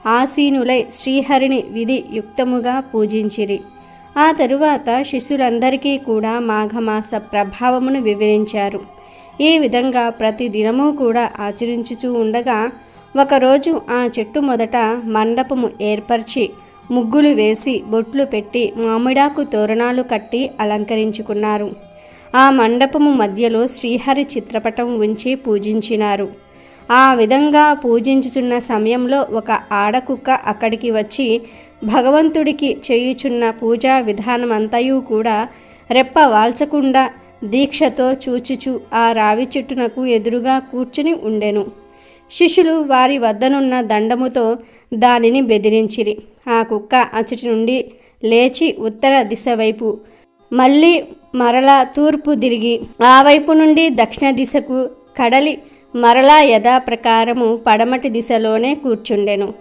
ఆసీనులై శ్రీహరిని విధి యుక్తముగా పూజించిరి. ఆ తరువాత శిష్యులందరికీ కూడా మాఘమాస ప్రభావమును వివరించారు. ఈ విధంగా ప్రతి దినము కూడా ఆచరించుచూ ఉండగా ఒకరోజు ఆ చెట్టు మొదట మండపము ఏర్పరిచి ముగ్గులు వేసి బొట్లు పెట్టి మామిడాకు తోరణాలు కట్టి అలంకరించుకున్నారు. ఆ మండపము మధ్యలో శ్రీహరి చిత్రపటం ఉంచి పూజించినారు. ఆ విధంగా పూజించుచున్న సమయంలో ఒక ఆడకుక్క అక్కడికి వచ్చి భగవంతుడికి చేయుచున్న పూజా విధానమంతయు కూడా రెప్ప వాల్చకుండా దీక్షతో చూచుచు ఆ రావి చెట్టునకు ఎదురుగా కూర్చుని ఉండెను. శిష్యులు వారి వద్దనున్న దండముతో దానిని బెదిరించిరి. ఆ కుక్క అచ్చటి నుండి లేచి ఉత్తర దిశ వైపు, మళ్ళీ మరలా తూర్పు తిరిగి ఆ వైపు నుండి దక్షిణ దిశకు కడలి మరలా యథాప్రకారము పడమటి దిశలోనే కూర్చుండెను.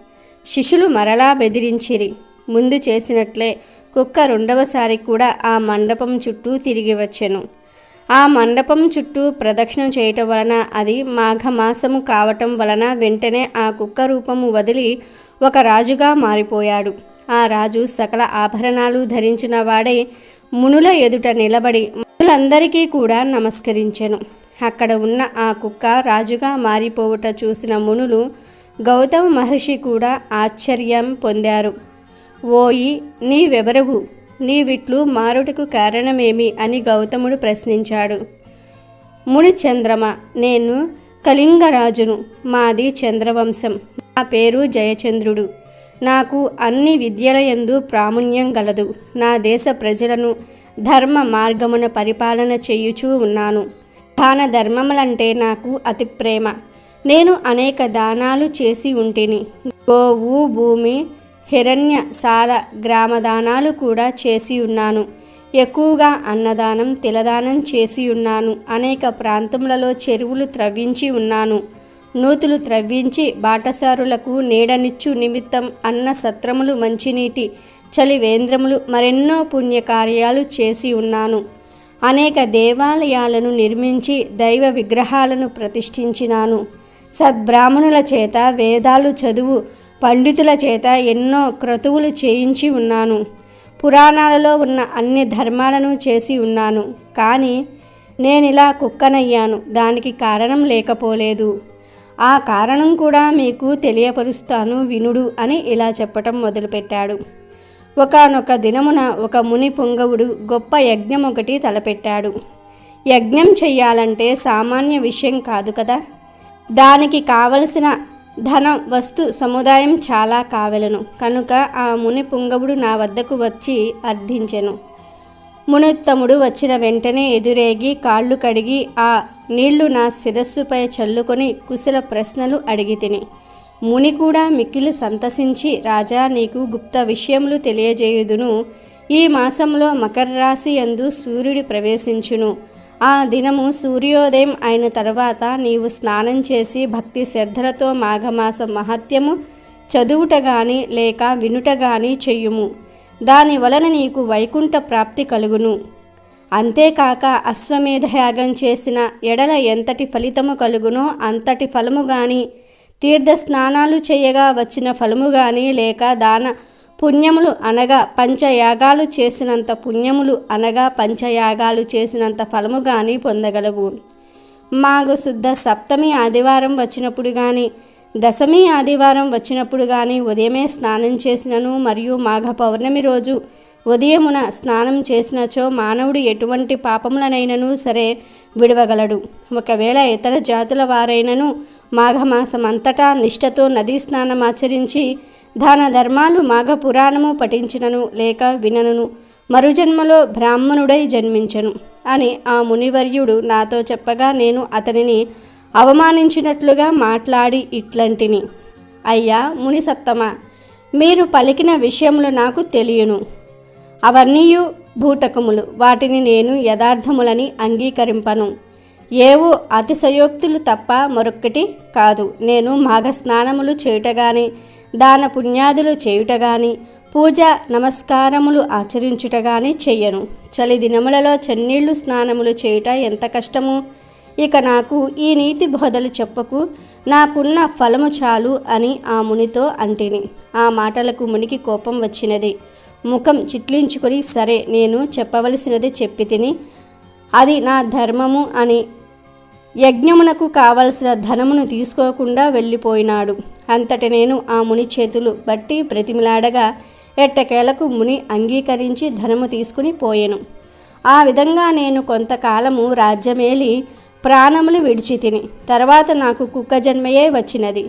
శిష్యులు మరలా బెదిరించిరి. ముందు చేసినట్లే కుక్క రెండవసారి కూడా ఆ మండపం చుట్టూ తిరిగి వచ్చెను. ఆ మండపం చుట్టూ ప్రదక్షిణం చేయటం వలన అది మాఘమాసము కావటం వలన వెంటనే ఆ కుక్క రూపము వదిలి ఒక రాజుగా మారిపోయాడు. ఆ రాజు సకల ఆభరణాలు ధరించిన వాడై మునుల ఎదుట నిలబడి మునులందరికీ కూడా నమస్కరించెను. అక్కడ ఉన్న ఆ కుక్క రాజుగా మారిపోవుట చూసిన మునులు గౌతమ మహర్షి కూడా ఆశ్చర్యం పొందారు. ఓయి, నీవెవరవు? నీవిట్లు మారుటకు కారణమేమి అని గౌతముడు ప్రశ్నించాడు. ముని చంద్రమ, నేను కళింగరాజును. మాది చంద్రవంశం. నా పేరు జయచంద్రుడు. నాకు అన్ని విద్యలయందు ప్రాముణ్యం గలదు. నా దేశ ప్రజలను ధర్మ మార్గమున పరిపాలన చేయుచూ ఉన్నాను. దాన ధర్మములంటే నాకు అతి ప్రేమ. నేను అనేక దానాలు చేసి ఉంటిని. గోవు, భూమి, హిరణ్య సాల గ్రామదానాలు కూడా చేసి ఉన్నాను. ఎక్కువగా అన్నదానం, తిలదానం చేసి ఉన్నాను. అనేక ప్రాంతములలో చెరువులు త్రవ్వించి ఉన్నాను. నూతులు త్రవ్వించి బాటసారులకు నీడనిచ్చు నిమిత్తం అన్న సత్రములు, మంచినీటి చలివేంద్రములు, మరెన్నో పుణ్యకార్యాలు చేసి ఉన్నాను. అనేక దేవాలయాలను నిర్మించి దైవ విగ్రహాలను ప్రతిష్ఠించినాను. సద్బ్రాహ్మణుల చేత వేదాలు చదువు పండితుల చేత ఎన్నో క్రతువులు చేయించి ఉన్నాను. పురాణాలలో ఉన్న అన్ని ధర్మాలను చేసి ఉన్నాను. కానీ నేనిలా కుక్కనయ్యాను. దానికి కారణం లేకపోలేదు. ఆ కారణం కూడా మీకు తెలియపరుస్తాను వినుడు అని ఇలా చెప్పటం మొదలుపెట్టాడు. ఒకానొక దినమున ఒక ముని పొంగవుడు గొప్ప యజ్ఞం ఒకటి తలపెట్టాడు. యజ్ఞం చెయ్యాలంటే సామాన్య విషయం కాదు కదా. దానికి కావలసిన ధనం, వస్తు సముదాయం చాలా కావలెను. కనుక ఆ ముని పుంగవుడు నా వద్దకు వచ్చి అర్థించెను. మునోత్తముడు వచ్చిన వెంటనే ఎదురేగి కాళ్ళు కడిగి ఆ నీళ్లు నా శిరస్సుపై చల్లుకొని కుశల ప్రశ్నలు అడిగి తిని. ముని కూడా మిక్కిలి సంతసించి, రాజా, నీకు గుప్త విషయములు తెలియజేయుదును. ఈ మాసంలో మకర రాశి యందు సూర్యుడు ప్రవేశించును. ఆ దినము సూర్యోదయం అయిన తర్వాత నీవు స్నానం చేసి భక్తి శ్రద్ధలతో మాఘమాస మహత్యము చదువుట గాని లేక వినుట గాని చెయ్యుము. దాని వలన నీకు వైకుంఠ ప్రాప్తి కలుగును. అంతేకాక అశ్వమేధయాగం చేసిన ఎడల ఎంతటి ఫలితము కలుగునో అంతటి ఫలము గాని, తీర్థ స్నానాలు చేయగా వచ్చిన ఫలము గాని, లేక దాన పుణ్యములు అనగా పంచయాగాలు చేసినంత పుణ్యములు అనగా పంచయాగాలు చేసినంత ఫలము గాని పొందగలవు. మాఘశుద్ధ సప్తమి ఆదివారం వచ్చినప్పుడు కానీ, దశమి ఆదివారం వచ్చినప్పుడు కానీ ఉదయమే స్నానం చేసినను మరియు మాఘ పౌర్ణమి రోజు ఉదయమున స్నానం చేసినచో మానవుడు ఎటువంటి పాపములనైనను సరే విడవగలడు. ఒకవేళ ఇతర జాతుల వారైనను మాఘమాసం అంతటా నిష్ఠతో నదీ స్నానం ఆచరించి దాన ధర్మాలు మాఘ పురాణము పఠించినను లేక వినను మరుజన్మలో బ్రాహ్మణుడై జన్మించను అని ఆ మునివర్యుడు నాతో చెప్పగా నేను అతనిని అవమానించినట్లుగా మాట్లాడి ఇట్లంటిని. అయ్యా ముని సత్తమ, మీరు పలికిన విషయములు నాకు తెలియను. అవన్నీయు బూటకములు, వాటిని నేను యథార్థములని అంగీకరింపను. ఏవో అతిశయోక్తులు తప్ప మరొక్కటి కాదు. నేను మాఘ స్నానములు చేయుట గాని, దాన పుణ్యాదులు చేయుట గాని, పూజ నమస్కారములు ఆచరించుట గాని చెయ్యను. చలి దినములలో చన్నీళ్లు స్నానములు చేయుట ఎంత కష్టము. ఇక నాకు ఈ నీతి బోధలు చెప్పకు, నాకున్న ఫలము చాలు అని ఆ మునితో అంటిని. ఆ మాటలకు మునికి కోపం వచ్చినది. ముఖం చిట్లించుకొని సరే నేను చెప్పవలసినది చెప్పి తిని, అది నా ధర్మము అని యజ్ఞమునకు కావలసిన ధనమును తీసుకోకుండా వెళ్ళిపోయినాడు. అంతటి నేను ఆ ముని చేతులు బట్టి ప్రతిమిలాడగా ఎట్టకేలకు ముని అంగీకరించి ధనము తీసుకుని పోయెను. ఆ విధంగా నేను కొంతకాలము రాజ్యమేలి ప్రాణములు విడిచి తిని తర్వాత నాకు కుక్క జన్మయే వచ్చినది.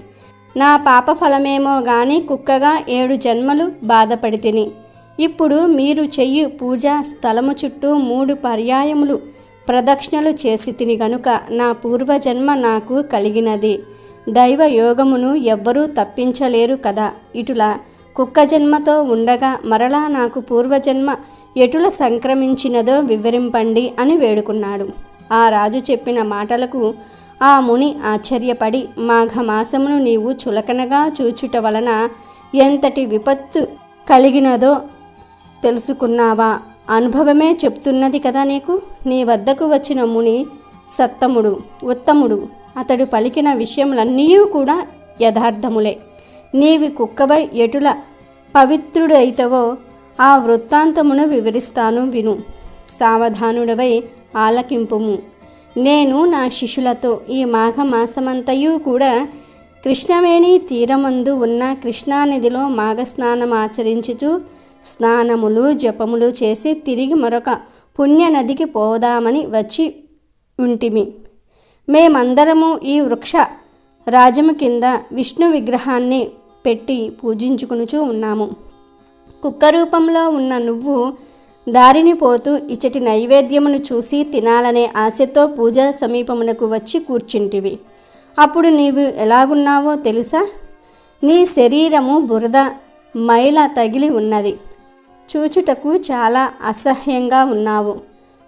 నా పాప ఫలమేమో గాని కుక్కగా 7 జన్మలు బాధపడి తిని. ఇప్పుడు మీరు చెయ్యి పూజా స్థలము చుట్టూ 3 పర్యాయములు ప్రదక్షిణలు చేసి తిని గనుక నా పూర్వజన్మ నాకు కలిగినది. దైవ యోగమును ఎవ్వరూ తప్పించలేరు కదా. ఇటులా కుక్క జన్మతో ఉండగా మరలా నాకు పూర్వజన్మ ఎటుల సంక్రమించినదో వివరింపండి అని వేడుకున్నాడు. ఆ రాజు చెప్పిన మాటలకు ఆ ముని ఆశ్చర్యపడి, మాఘమాసమును నీవు చులకనగా చూచుట వలన ఎంతటి విపత్తు కలిగినదో తెలుసుకున్నావా? అనుభవమే చెప్తున్నది కదా నీకు. నీ వద్దకు వచ్చిన ముని సత్తముడు, ఉత్తముడు. అతడు పలికిన విషయములన్నీ కూడా యథార్థములే. నీవి కుక్కవై ఎటుల పవిత్రుడైతవో ఆ వృత్తాంతమును వివరిస్తాను విను. సావధానుడవై ఆలకింపుము. నేను నా శిష్యులతో ఈ మాఘమాసమంతయు కూడా కృష్ణవేణి తీరమందు ఉన్న కృష్ణానదిలో మాఘస్నానం ఆచరించుచు స్నానములు జపములు చేసి తిరిగి మరొక పుణ్యనదికి పోదామని వచ్చి ఉంటిమి. మేమందరము ఈ వృక్ష రాజము కింద విష్ణు విగ్రహాన్ని పెట్టి పూజించుకునుచూ ఉన్నాము. కుక్క రూపంలో ఉన్న నువ్వు దారిని పోతూ ఇచ్చటి నైవేద్యమును చూసి తినాలనే ఆశతో పూజా సమీపమునకు వచ్చి కూర్చుంటివి. అప్పుడు నీవు ఎలాగున్నావో తెలుసా? నీ శరీరము బురద మైల తగిలి ఉన్నది. చూచుటకు చాలా అసహ్యంగా ఉన్నావు.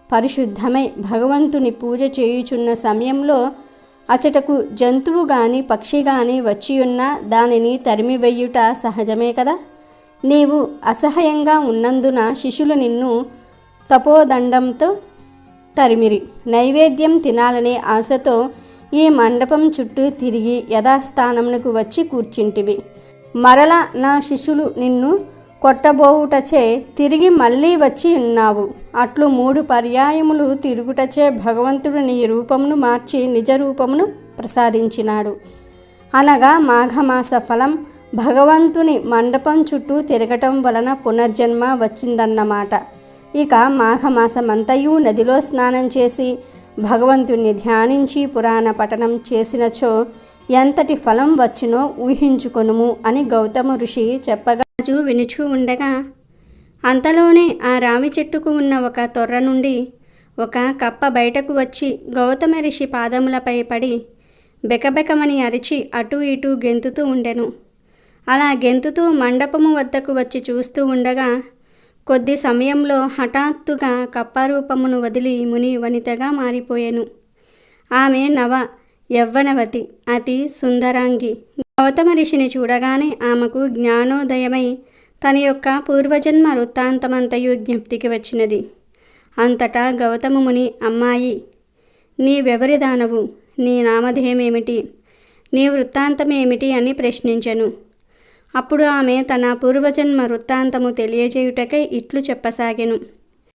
పరిశుద్ధమై భగవంతుని పూజ చేయుచున్న సమయంలో అచటకు జంతువు గాని పక్షి గాని వచ్చియున్న దానిని తరిమివెయ్యుట సహజమే కదా. నీవు అసహ్యంగా ఉన్నందున శిష్యులు నిన్ను తపోదండంతో తరిమిరి. నైవేద్యం తినాలనే ఆశతో ఈ మండపం చుట్టూ తిరిగి యథాస్థానమునకు వచ్చి కూర్చుంటివి. మరలా నా శిష్యులు నిన్ను కొట్టబోవుటచే తిరిగి మళ్ళీ వచ్చి ఉన్నావు. అట్లు 3 పర్యాయములు తిరుగుటచే భగవంతుడు నీ రూపమును మార్చి నిజ రూపమును ప్రసాదించినాడు. అనగా మాఘమాస ఫలం భగవంతుని మండపం చుట్టూ తిరగటం వలన పునర్జన్మ వచ్చిందన్నమాట. ఇక మాఘమాసమంతయు నదిలో స్నానం చేసి భగవంతుణ్ణి ధ్యానించి పురాణ పఠనం చేసినచో ఎంతటి ఫలం వచ్చునో ఊహించుకొనుము అని గౌతమ ఋషి చెప్పగా రాజు వినుచూ ఉండగా అంతలోనే ఆ రావి చెట్టుకు ఉన్న ఒక తొర్ర నుండి ఒక కప్ప బయటకు వచ్చి గౌతమ ఋషి పాదములపై పడి బెకబెకమని అరిచి అటూ ఇటూ గెంతుతూ ఉండెను. అలా గెంతుతూ మండపము వద్దకు వచ్చి చూస్తూ ఉండగా కొద్ది సమయంలో హఠాత్తుగా కప్పారూపమును వదిలి ముని వనితగా మారిపోయెను. ఆమె నవ యవ్వనవతి, అతి సుందరాంగి. గౌతమ ఋషిని చూడగానే ఆమెకు జ్ఞానోదయమై తన యొక్క పూర్వజన్మ వృత్తాంతమంతయు జ్ఞప్తికి వచ్చినది. అంతటా గౌతమ ముని, అమ్మాయి, నీవెవరి దానవు? నీ నామధేయమేమిటి? నీ వృత్తాంతమేమిటి అని ప్రశ్నించెను. అప్పుడు ఆమె తన పూర్వజన్మ వృత్తాంతము తెలియజేయుటకై ఇట్లు చెప్పసాగెను.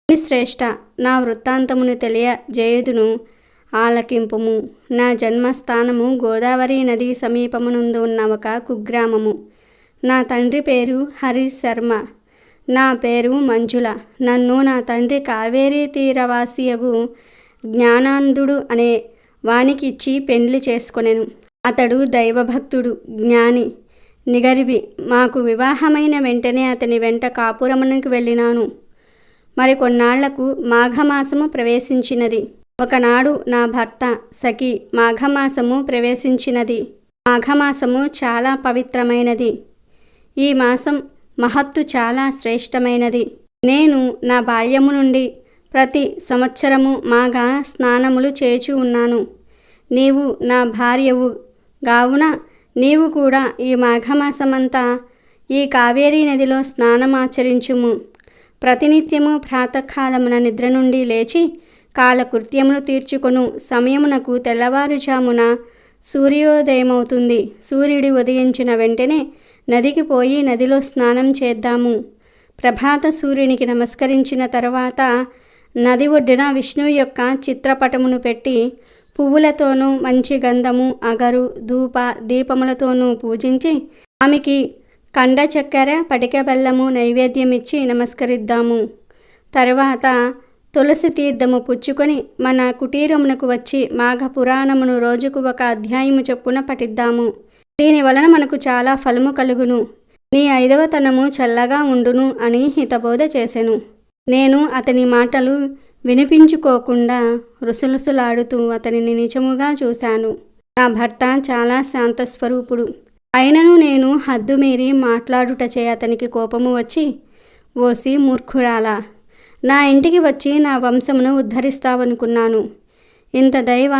శ్రేష్ఠ, నా వృత్తాంతమును తెలియజేయుదును, ఆలకింపుము. నా జన్మస్థానము గోదావరి నది సమీపమునందు ఉన్న ఒక కుగ్రామము. నా తండ్రి పేరు హరి శర్మ. నా పేరు మంజుల. నన్ను నా తండ్రి కావేరీ తీరవాసియగు జ్ఞానానందుడు అనే వానికి ఇచ్చి పెండ్లి చేసుకొనెను. అతడు దైవభక్తుడు, జ్ఞాని, నిగర్వి. మాకు వివాహమైన వెంటనే అతని వెంట కాపురమునకు వెళ్ళినాను. మరి కొన్నాళ్లకు మాఘమాసము ప్రవేశించినది. ఒకనాడు నా భర్త సఖి మాఘమాసము ప్రవేశించినది. మాఘమాసము చాలా పవిత్రమైనది. ఈ మాసం మహత్తు చాలా శ్రేష్టమైనది. నేను నా బాల్యము నుండి ప్రతి సంవత్సరము మాఘ స్నానములు చేచు ఉన్నాను. నీవు నా భార్యవు గావున నీవు కూడా ఈ మాఘమాసమంతా ఈ కావేరీ నదిలో స్నానమాచరించుము. ప్రతినిత్యము ప్రాతకాలమున నిద్ర నుండి లేచి కాలకృత్యములు తీర్చుకొను సమయమునకు తెల్లవారుజామున సూర్యోదయమవుతుంది. సూర్యుడు ఉదయించిన వెంటనే నదికి పోయి నదిలో స్నానం చేద్దాము. ప్రభాత సూర్యునికి నమస్కరించిన తరువాత నది ఒడ్డున విష్ణువు యొక్క చిత్రపటమును పెట్టి పువ్వులతోనూ మంచి గంధము, అగరు, ధూప, దీపములతోనూ పూజించి ఆమెకి కండ చక్కెర, పటిక బెల్లము నైవేద్యం ఇచ్చి నమస్కరిద్దాము. తరువాత తులసి తీర్థము పుచ్చుకొని మన కుటీరమునకు వచ్చి మాఘ పురాణమును రోజుకు ఒక అధ్యాయము చొప్పున పఠిద్దాము. దీని వలన మనకు చాలా ఫలము కలుగును. నీ 5వ తనము చల్లగా ఉండును అని హితబోధ చేసెను. నేను అతని మాటలు వినిపించుకోకుండా రుసరుసలాడుతూ అతనిని నిజముగా చూశాను. నా భర్త చాలా శాంతస్వరూపుడు. అయినను నేను హద్దు మీరి మాట్లాడుటచే అతనికి కోపము వచ్చి, ఓసి మూర్ఖురాలా, నా ఇంటికి వచ్చి నా వంశమును ఉద్ధరిస్తావనుకున్నాను. ఇంత దైవ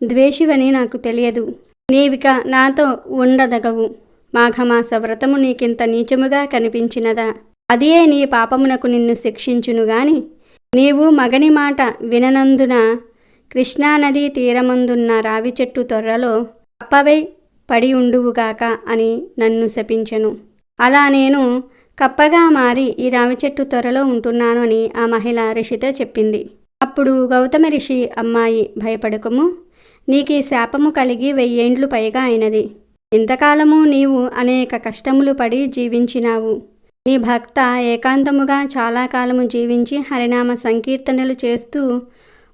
ద్వేషివని నాకు తెలియదు. నీవిక నాతో ఉండదగవు. మాఘమాస వ్రతము నీకింత నీచముగా కనిపించినదా? అదియే నీ పాపమునకు నిన్ను శిక్షించును గాని నీవు మగని మాట విననందున కృష్ణానదీ తీరమందున్న రావి చెట్టు తొర్రలో కప్పవై పడి ఉండువుగాక అని నన్ను శపించెను. అలా నేను కప్పగా మారి ఈ రావి చెట్టు త్వరలో ఉంటున్నాను అని ఆ మహిళ ఋషితో చెప్పింది. అప్పుడు గౌతమ ఋషి, అమ్మాయి భయపడకము, నీకీ శాపము కలిగి 1000 ఏండ్లు పైగా అయినది. ఇంతకాలము నీవు అనేక కష్టములు పడి జీవించినావు. నీ భక్త ఏకాంతముగా చాలా కాలము జీవించి హరినామ సంకీర్తనలు చేస్తూ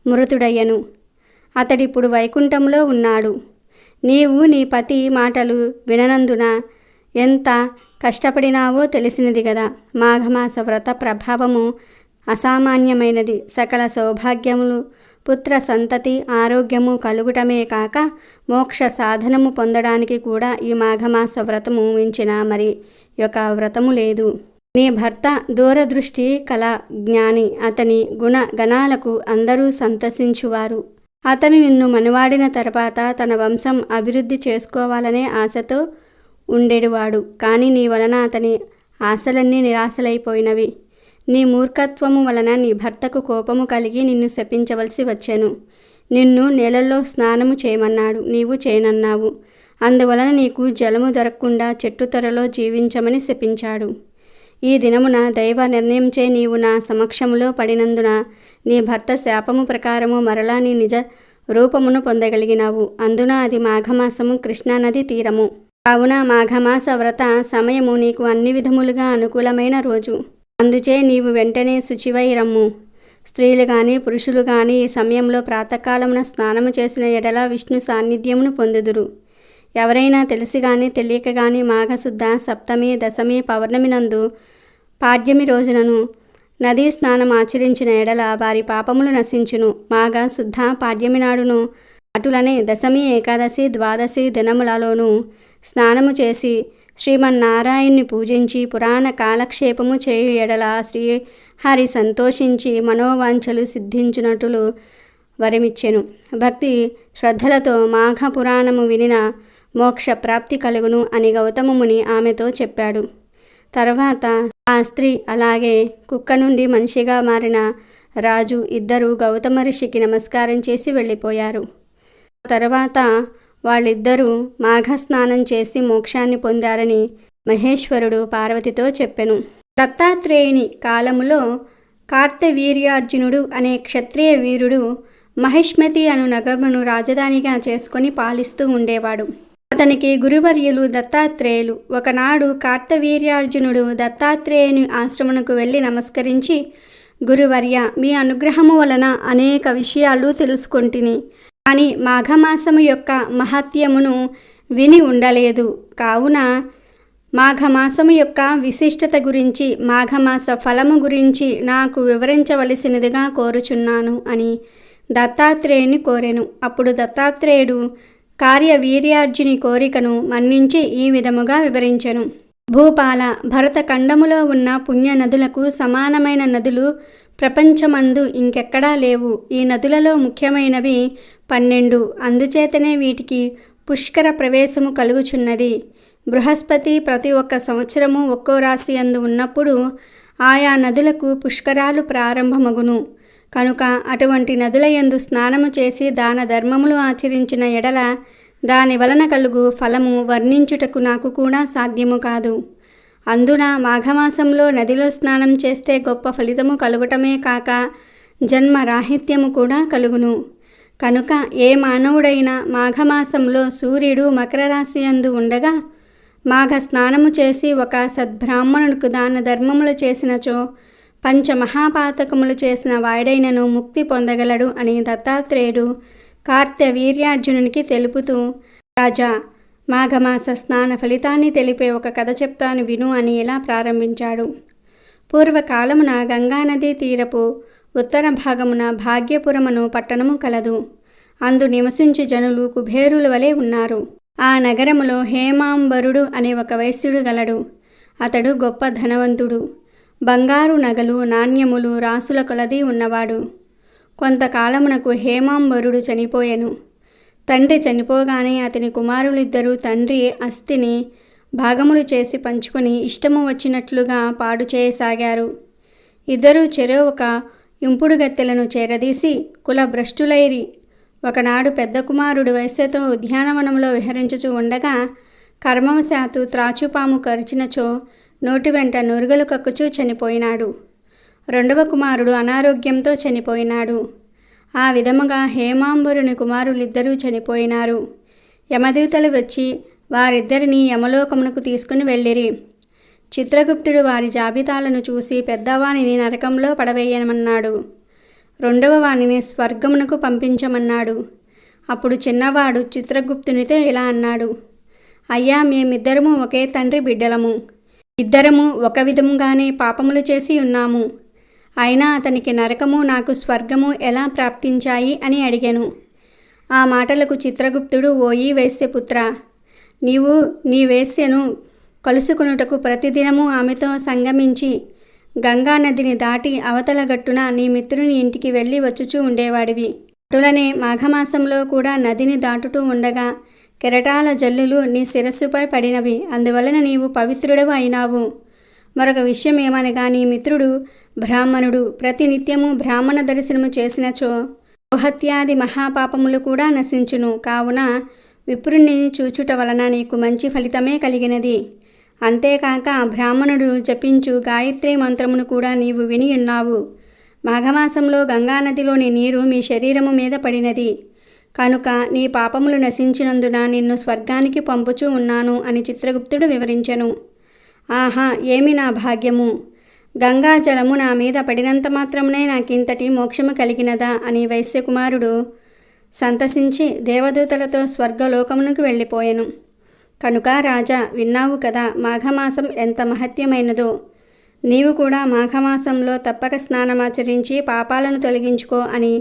మృతుడయ్యను. అతడిప్పుడు వైకుంఠంలో ఉన్నాడు. నీవు నీ పతి మాటలు విననందున ఎంత కష్టపడినావో తెలిసినది కదా. మాఘమాస వ్రత ప్రభావము అసామాన్యమైనది. సకల సౌభాగ్యములు, పుత్ర సంతతి, ఆరోగ్యము కలుగుటమే కాక మోక్ష సాధనము పొందడానికి కూడా ఈ మాఘమాస వ్రతము మించిన మరి యొక్క వ్రతము లేదు. నీ భర్త దూరదృష్టి కల జ్ఞాని. అతని గుణ గణాలకు అందరూ సంతసించువారు. అతను నిన్ను మనవాడిన తర్వాత తన వంశం అభివృద్ధి చేసుకోవాలనే ఆశతో ఉండేవాడు. కానీ నీ వలన అతని ఆశలన్నీ నిరాశలైపోయినవి. నీ మూర్ఖత్వము వలన నీ భర్తకు కోపము కలిగి నిన్ను శపించవలసి వచ్చెను. నిన్ను నీళ్ళల్లో స్నానము చేయమన్నాడు, నీవు చేయనన్నావు. అందువలన నీకు జలము దొరకకుండా చెట్టు త్వరలో జీవించమని శపించాడు. ఈ దినమున దైవ నిర్ణయంచే నీవు నా సమక్షములో పడినందున నీ భర్త శాపము ప్రకారము మరలా నీ నిజ రూపమును పొందగలిగినావు. అందున అది మాఘమాసము, కృష్ణానది తీరము. కావున మాఘమాస వ్రత సమయము నీకు అన్ని విధములుగా అనుకూలమైన రోజు. అందుచే నీవు వెంటనే శుచివై రమ్ము. స్త్రీలు కానీ పురుషులు కానీ ఈ సమయంలో ప్రాతకాలమున స్నానము చేసిన ఎడల విష్ణు సాన్నిధ్యమును పొందుదురు. ఎవరైనా తెలిసి కానీ తెలియక కానీ మాఘశుద్ధ సప్తమి, దశమి, పౌర్ణమి నందు పాడ్యమి రోజునను నదీ స్నానం ఆచరించిన ఎడల వారి పాపములు నశించును. మాఘ శుద్ధ పాడ్యమి నాడును అటులనే దశమి, ఏకాదశి, ద్వాదశి దినములలోనూ స్నానము చేసి శ్రీమన్నారాయణ్ణి పూజించి పురాణ కాలక్షేపము చేయు ఎడల శ్రీహరి సంతోషించి మనోవాంఛలు సిద్ధించునట్లు వరమిచ్చెను. భక్తి శ్రద్ధలతో మాఘ పురాణము వినిన మోక్ష ప్రాప్తి కలుగును అని గౌతమముని ఆమెతో చెప్పాడు. తర్వాత ఆ స్త్రీ అలాగే కుక్క నుండి మనిషిగా మారిన రాజు ఇద్దరు గౌతమ ఋషికి నమస్కారం చేసి వెళ్ళిపోయారు. తర్వాత వాళ్ళిద్దరూ మాఘస్నానం చేసి మోక్షాన్ని పొందారని మహేశ్వరుడు పార్వతితో చెప్పెను. దత్తాత్రేయుని కాలములో కార్తవీర్యార్జునుడు అనే క్షత్రియ వీరుడు మహిష్మతి అను నగరమును రాజధానిగా చేసుకొని పాలిస్తూ ఉండేవాడు. అతనికి గురువర్యులు దత్తాత్రేయులు. ఒకనాడు కార్తవీర్యార్జునుడు దత్తాత్రేయుని ఆశ్రమమునకు వెళ్ళి నమస్కరించి, గురువర్య, మీ అనుగ్రహము వలన అనేక విషయాలు తెలుసుకొంటిని. కానీ మాఘమాసము యొక్క మహత్యమును విని ఉండలేదు. కావున మాఘమాసము యొక్క విశిష్టత గురించి, మాఘమాస ఫలము గురించి నాకు వివరించవలసినదిగా కోరుచున్నాను అని దత్తాత్రేయుని కోరెను. అప్పుడు దత్తాత్రేయుడు కార్యవీర్యార్జుని కోరికను మన్నించి ఈ విధముగా వివరించెను. భూపాల, భరతఖండములో ఉన్న పుణ్య నదులకు సమానమైన నదులు ప్రపంచమందు ఇంకెక్కడా లేవు. ఈ నదులలో ముఖ్యమైనవి 12. అందుచేతనే వీటికి పుష్కర ప్రవేశము కలుగుచున్నది. బృహస్పతి ప్రతి ఒక్క సంవత్సరము ఒక్కో రాశి అందు ఉన్నప్పుడు ఆయా నదులకు పుష్కరాలు ప్రారంభమగును. కనుక అటువంటి నదుల యందు స్నానము చేసి దాన ధర్మములు ఆచరించిన ఎడల దాని వలన కలుగు ఫలము వర్ణించుటకు నాకు కూడా సాధ్యము కాదు. అందున మాఘమాసంలో నదిలో స్నానం చేస్తే గొప్ప ఫలితము కలుగటమే కాక జన్మ రాహిత్యము కూడా కలుగును. కనుక ఏ మానవుడైనా మాఘమాసంలో సూర్యుడు మకర రాశి యందు ఉండగా మాఘ స్నానము చేసి ఒక సద్బ్రాహ్మణుడికి దాన ధర్మములు చేసినచో పంచమహాపాతకములు చేసిన వాడైనను ముక్తి పొందగలడు అని దత్తాత్రేయుడు కార్తవీర్యార్జునునికి తెలుపుతూ, రాజా, మాఘమాస స్నాన ఫలితాన్ని తెలిపే ఒక కథ చెప్తాను విను అని ఇలా ప్రారంభించాడు. పూర్వకాలమున గంగానదీ తీరపు ఉత్తర భాగమున భాగ్యపురమును పట్టణము కలదు. అందు నివసించు జనులు కుబేరుల వలె ఉన్నారు. ఆ నగరములో హేమాంబరుడు అనే ఒక వైశ్యుడు గలడు. అతడు గొప్ప ధనవంతుడు. బంగారు నగలు, నాణ్యములు రాసుల కొలది ఉన్నవాడు. కొంతకాలమునకు హేమాంబరుడు చనిపోయెను. తండ్రి చనిపోగానే అతని కుమారులిద్దరూ తండ్రి ఆస్తిని భాగములు చేసి పంచుకొని ఇష్టము వచ్చినట్లుగా పాడు చేయసాగారు. ఇద్దరూ చెరో ఒక ఇంపుడు గత్తెలను చేరదీసి కుల భ్రష్టులైరి. ఒకనాడు పెద్ద కుమారుడు వైశ్యతో ఉద్యానవనంలో విహరించుచూ ఉండగా కర్మవశాత్తు త్రాచుపాము కరిచినచో నోటి వెంట నురుగలు కక్కుచూ చనిపోయినాడు. రెండవ కుమారుడు అనారోగ్యంతో చనిపోయినాడు. ఆ విధముగా హేమాంబరుని కుమారులిద్దరూ చనిపోయినారు. యమదూతలు వచ్చి వారిద్దరిని యమలోకమునకు తీసుకుని వెళ్ళిరి. చిత్రగుప్తుడు వారి జాబితాలను చూసి పెద్దవానిని నరకంలో పడవేయమన్నాడు. రెండవ వానిని స్వర్గమునకు పంపించమన్నాడు. అప్పుడు చిన్నవాడు చిత్రగుప్తునితో ఇలా అన్నాడు, అయ్యా, మేమిద్దరము ఒకే తండ్రి బిడ్డలము. ఇద్దరము ఒక విధముగానే పాపములు చేసి ఉన్నాము. అయినా అతనికి నరకము, నాకు స్వర్గము ఎలా ప్రాప్తించాయి అని అడిగాను. ఆ మాటలకు చిత్రగుప్తుడు, ఓయి వేశ్యపుత్ర, నీవు నీ వేశ్యను కలుసుకొనుటకు ప్రతిదినము ఆమెతో సంగమించి గంగానదిని దాటి అవతల గట్టున నీ మిత్రుని ఇంటికి వెళ్ళి వచ్చుచూ ఉండేవాడివి. అటులనే మాఘమాసంలో కూడా నదిని దాటుతూ ఉండగా కెరటాల జల్లులు నీ శిరస్సుపై పడినవి. అందువలన నీవు పవిత్రుడవు అయినావు. మరొక విషయం ఏమనగా నీ మిత్రుడు బ్రాహ్మణుడు. ప్రతినిత్యము బ్రాహ్మణ దర్శనము చేసినచో గోహత్యాది మహాపాపములు కూడా నశించును. కావున విప్రుణ్ణి చూచుట వలన నీకు మంచి ఫలితమే కలిగినది. అంతేకాక బ్రాహ్మణుడు జపించు గాయత్రి మంత్రమును కూడా నీవు విని ఉన్నావు. మాఘమాసంలో గంగానదిలోని నీరు మీ శరీరము మీద పడినది. కనుక నీ పాపములు నశించినందున నిన్ను స్వర్గానికి పంపుచూ ఉన్నాను అని చిత్రగుప్తుడు వివరించెను. ఆహా, ఏమి నా భాగ్యము! గంగా జలము నా మీద పడినంత మాత్రమునే నాకింతటి మోక్షము కలిగినదా అని వైశ్యకుమారుడు సంతసించి దేవదూతలతో స్వర్గలోకమునకు వెళ్ళిపోయెను. కనుక రాజా, విన్నావు కదా మాఘమాసం ఎంత మహత్యమైనదో. నీవు కూడా మాఘమాసంలో తప్పక స్నానమాచరించి పాపాలను తొలగించుకో అని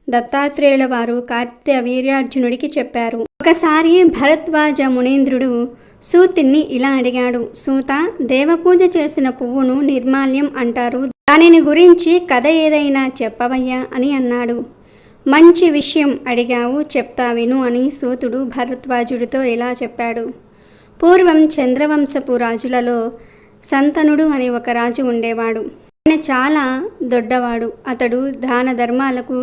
దత్తాత్రేయుల వారు కార్తవీర్యార్జునుడికి చెప్పారు. ఒకసారి భరద్వాజ మునీంద్రుడు సూతుణ్ణి ఇలా అడిగాడు, సూత, దేవపూజ చేసిన పువ్వును నిర్మాల్యం అంటారు. దానిని గురించి కథ ఏదైనా చెప్పవయ్యా అని అన్నాడు. మంచి విషయం అడిగావు, చెప్తా విను అని సూతుడు భరద్వాజుడితో ఇలా చెప్పాడు. పూర్వం చంద్రవంశపు రాజులలో సంతనుడు అనే ఒక రాజు ఉండేవాడు. ఆయన చాలా దొడ్డవాడు. అతడు దాన ధర్మాలకు,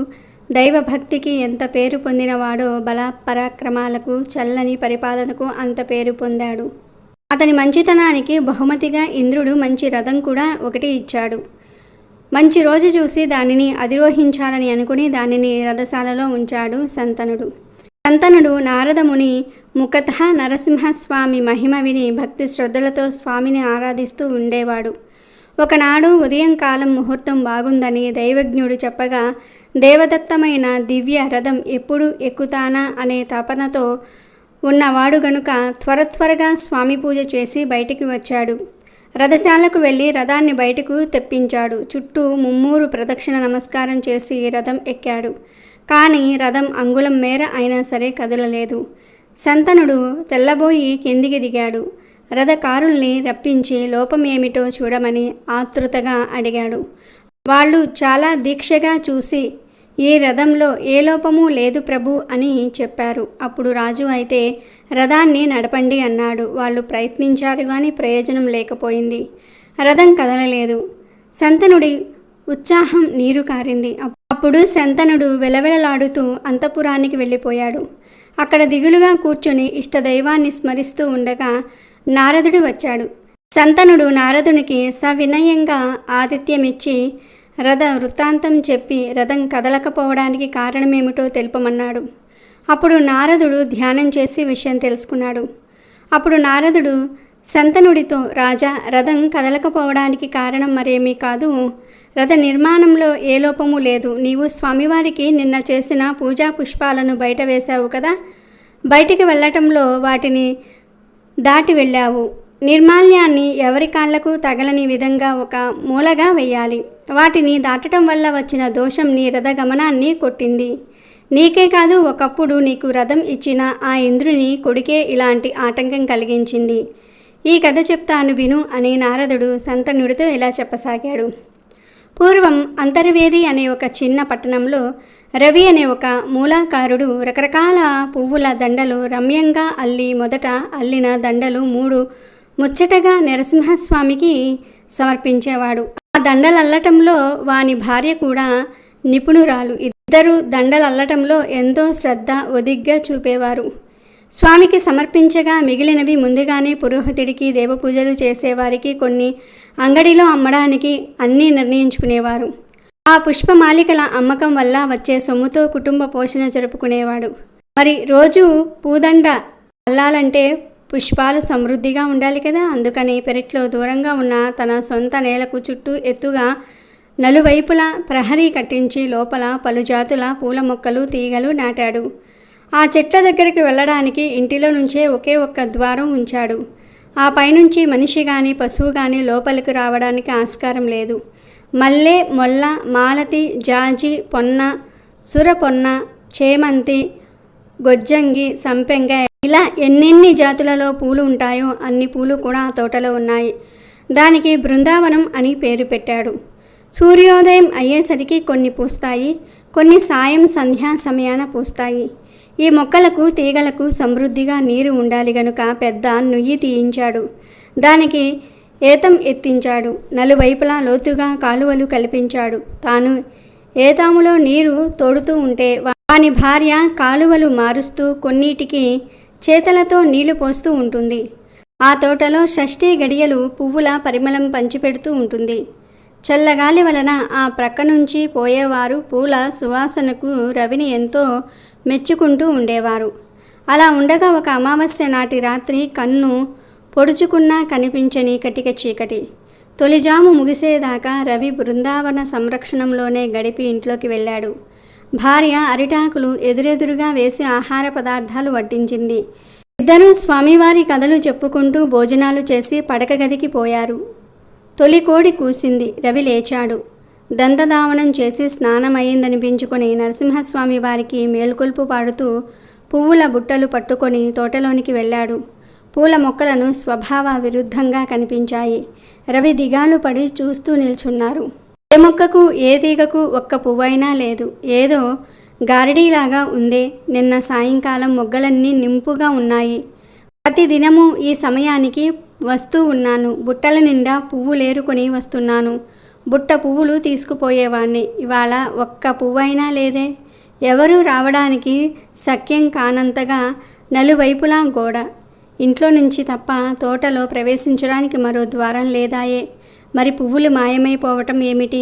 దైవభక్తికి ఎంత పేరు పొందినవాడో బల పరాక్రమాలకు, చల్లని పరిపాలనకు అంత పేరు పొందాడు. అతని మంచితనానికి బహుమతిగా ఇంద్రుడు మంచి రథం కూడా ఒకటి ఇచ్చాడు. మంచి రోజు చూసి దానిని అధిరోహించాలని అనుకుని దానిని రథశాలలో ఉంచాడు సంతనుడు. సంతనుడు నారదముని ముఖతః నరసింహస్వామి మహిమ విని భక్తి శ్రద్ధలతో స్వామిని ఆరాధిస్తూ ఉండేవాడు. ఒకనాడు ఉదయం కాలం ముహూర్తం బాగుందని దైవజ్ఞుడు చెప్పగా దేవదత్తమైన దివ్య రథం ఎప్పుడు ఎక్కుతానా అనే తపనతో ఉన్నవాడు గనుక త్వరగా స్వామి పూజ చేసి బయటికి వచ్చాడు. రథశాలకు వెళ్ళి రథాన్ని బయటకు తెప్పించాడు. చుట్టూ 3 ప్రదక్షిణ నమస్కారం చేసి రథం ఎక్కాడు. కానీ రథం అంగుళం మేర అయినా సరే కదలలేదు. శంతనుడు తెల్లబోయి కిందికి దిగాడు. రథకారుల్ని రప్పించి లోపం ఏమిటో చూడమని ఆతృతగా అడిగాడు. వాళ్ళు చాలా దీక్షగా చూసి ఈ రథంలో ఏ లోపమూ లేదు ప్రభు అని చెప్పారు. అప్పుడు రాజు అయితే రథాన్ని నడపండి అన్నాడు. వాళ్ళు ప్రయత్నించారు కానీ ప్రయోజనం లేకపోయింది. రథం కదలలేదు. శంతనుడి ఉత్సాహం నీరు కారింది. అప్పుడు శంతనుడు వెలవెలలాడుతూ అంతఃపురానికి వెళ్ళిపోయాడు. అక్కడ దిగులుగా కూర్చుని ఇష్టదైవాన్ని స్మరిస్తూ ఉండగా నారదుడు వచ్చాడు. శంతనుడు నారదునికి సవినయంగా ఆతిథ్యమిచ్చి రథ వృత్తాంతం చెప్పి రథం కదలకపోవడానికి కారణమేమిటో తెలుపమన్నాడు. అప్పుడు నారదుడు ధ్యానం చేసి విషయం తెలుసుకున్నాడు. అప్పుడు నారదుడు శంతనుడితో, రాజా, రథం కదలకపోవడానికి కారణం మరేమీ కాదు. రథ నిర్మాణంలో ఏ లోపము లేదు. నీవు స్వామివారికి నిన్న చేసిన పూజా పుష్పాలను బయట వేశావు కదా, బయటికి వెళ్ళటంలో వాటిని దాటి వెళ్ళావు. నిర్మాల్యాన్ని ఎవరి కాళ్లకు తగలని విధంగా ఒక మూలగా వెయ్యాలి. వాటిని దాటడం వల్ల వచ్చిన దోషం నీ రథ గమనాన్ని కొట్టింది. నీకే కాదు, ఒకప్పుడు నీకు రథం ఇచ్చిన ఆ ఇంద్రుని కొడుకే ఇలాంటి ఆటంకం కలిగించింది. ఈ కథ చెప్తాను విను అని నారదుడు శంతనుడితో ఇలా చెప్పసాగాడు. పూర్వం అంతర్వేది అనే ఒక చిన్న పట్టణంలో రవి అనే ఒక మూలాకారుడు రకరకాల పువ్వుల దండలు రమ్యంగా అల్లి మొదట అల్లిన దండలు 3 ముచ్చటగా నరసింహస్వామికి సమర్పించేవాడు. ఆ దండలల్లటంలో వాని భార్య కూడా నిపుణురాలు. ఇద్దరు దండలల్లటంలో ఎంతో శ్రద్ధ ఒదిగ్గా చూపేవారు. స్వామికి సమర్పించగా మిగిలినవి ముందుగానే పురోహితుడికి దేవపూజలు చేసేవారికి కొన్ని అంగడిలో అమ్మడానికి అన్నీ నిర్ణయించుకునేవారు. ఆ పుష్పమాలికల అమ్మకం వల్ల వచ్చే సొమ్ముతో కుటుంబ పోషణ జరుపుకునేవాడు. మరి రోజు పూదండ అల్లాలంటే పుష్పాలు సమృద్ధిగా ఉండాలి కదా. అందుకని పెరట్లో దూరంగా ఉన్న తన సొంత నేలకు చుట్టూ ఎత్తుగా నలువైపులా ప్రహరీ కట్టించి లోపల పలు జాతుల పూల మొక్కలు తీగలు నాటాడు. ఆ చెట్ల దగ్గరికి వెళ్ళడానికి ఇంటిలో నుంచే ఒకే ఒక్క ద్వారం ఉంచాడు. ఆ పైనుంచి మనిషి కానీ పశువు కానీ లోపలికి రావడానికి ఆస్కారం లేదు. మల్లె, మొల్ల, మాలతి, జాజి, పొన్న, సురపొన్న, చేమంతి, గొజ్జంగి, సంపెంగ ఇలా ఎన్నెన్ని జాతులలో పూలు ఉంటాయో అన్ని పూలు కూడా ఆ తోటలో ఉన్నాయి. దానికి బృందావనం అని పేరు పెట్టాడు. సూర్యోదయం అయ్యేసరికి కొన్ని పూస్తాయి, కొన్ని సాయం సంధ్యా సమయాన పూస్తాయి. ఈ మొక్కలకు తీగలకు సమృద్ధిగా నీరు ఉండాలి గనుక పెద్ద నుయ్యి తీయించాడు. దానికి ఏతం ఎత్తించాడు. నలువైపులా లోతుగా కాలువలు కల్పించాడు. తాను ఏతాములో నీరు తోడుతూ ఉంటే వాని భార్య కాలువలు మారుస్తూ కొన్నిటికి చేతలతో నీళ్లు పోస్తూ ఉంటుంది. ఆ తోటలో షష్ఠి గడియలు పువ్వుల పరిమళం పంచిపెడుతూ ఉంటుంది. చల్లగాలి వలన ఆ ప్రక్క నుంచి పోయేవారు పూల సువాసనకు రవిని ఎంతో మెచ్చుకుంటూ ఉండేవారు. అలా ఉండగా ఒక అమావాస్య నాటి రాత్రి కన్ను పొడుచుకున్నా కనిపించని కటిక చీకటి. తొలిజాము ముగిసేదాకా రవి బృందావన సంరక్షణంలోనే గడిపి ఇంట్లోకి వెళ్ళాడు. భార్య అరిటాకులు ఎదురెదురుగా వేసి ఆహార పదార్థాలు వడ్డించింది. ఇద్దరూ స్వామివారి కథలు చెప్పుకుంటూ భోజనాలు చేసి పడక గదికి పోయారు. తొలి కోడి కూసింది. రవి లేచాడు. దంతధావనం చేసి స్నానమయ్యిందనిపించుకొని నరసింహస్వామి వారికి మేల్కొల్పు పాడుతూ పువ్వుల బుట్టలు పట్టుకొని తోటలోనికి వెళ్ళాడు. పూల మొక్కలను స్వభావ విరుద్ధంగా కనిపించాయి. రవి దిగాలు పడి చూస్తూ నిల్చున్నారు. ఏ మొక్కకు ఏ తీగకు ఒక్క పువ్వైనా లేదు. ఏదో గారడీలాగా ఉందే. నిన్న సాయంకాలం మొగ్గలన్నీ నింపుగా ఉన్నాయి. ప్రతి దినము ఈ సమయానికి వస్తూ ఉన్నాను. బుట్టల నిండా పువ్వులేరుకొని వస్తున్నాను. బుట్ట పువ్వులు తీసుకుపోయేవాణ్ణి. ఇవాళ ఒక్క పువ్వైనా లేదే. ఎవరూ రావడానికి శక్యం కానంతగా నలువైపులా గోడ. ఇంట్లో నుంచి తప్ప తోటలో ప్రవేశించడానికి మరో ద్వారం లేదాయే. మరి పువ్వులు మాయమైపోవటం ఏమిటి?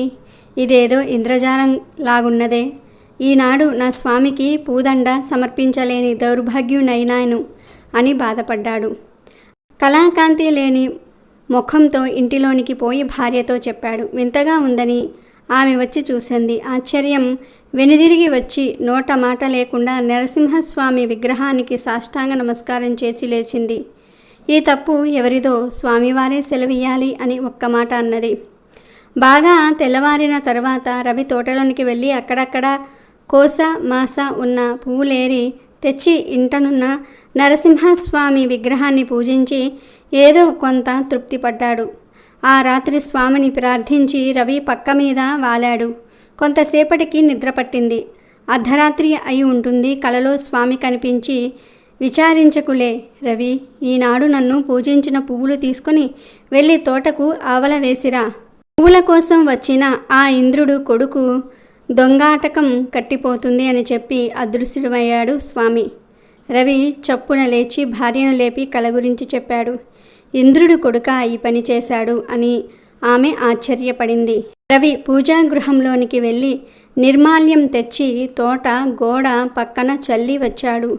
ఇదేదో ఇంద్రజాలం లాగున్నదే. ఈనాడు నా స్వామికి పూదండ సమర్పించలేని దౌర్భాగ్యునైనాను అని బాధపడ్డాడు. కళాకాంతి లేని ముఖంతో ఇంటిలోనికి పోయి భార్యతో చెప్పాడు. వింతగా ఉందని ఆమె వచ్చి చూసింది. ఆశ్చర్యం వెనుదిరిగి వచ్చి నోట మాట లేకుండా నరసింహస్వామి విగ్రహానికి సాష్టాంగ నమస్కారం చేసి లేచింది. ఈ తప్పు ఎవరిదో, స్వామివారే సెలవియ్యాలి అని ఒక్క మాట అన్నది. బాగా తెల్లవారిన తర్వాత రవి తోటలోనికి వెళ్ళి అక్కడక్కడ కోస మాస ఉన్న పువ్వులేరి తెచ్చి ఇంటనున్న నరసింహస్వామి విగ్రహాన్ని పూజించి ఏదో కొంత తృప్తిపడ్డాడు. ఆ రాత్రి స్వామిని ప్రార్థించి రవి పక్క మీద వాలాడు. కొంతసేపటికి నిద్ర పట్టింది. అర్ధరాత్రి అయి ఉంటుంది. కలలో స్వామి కనిపించి, విచారించకులే రవి, ఈనాడు నన్ను పూజించిన పువ్వులు తీసుకుని వెళ్ళి తోటకు ఆవల వేసిరా. పువ్వుల కోసం వచ్చిన ఆ ఇంద్రుడు కొడుకు దొంగాటకం కట్టిపోతుంది అని చెప్పి అదృశ్యుడమయ్యాడు స్వామి. రవి చప్పున లేచి భార్యను లేపి కల గురించి చెప్పాడు. ఇంద్రుడు కొడుక ఈ పని చేశాడు అని ఆమె ఆశ్చర్యపడింది. రవి పూజాగృహంలోనికి వెళ్ళి నిర్మాల్యం తెచ్చి తోట గోడ పక్కన చల్లి వచ్చాడు.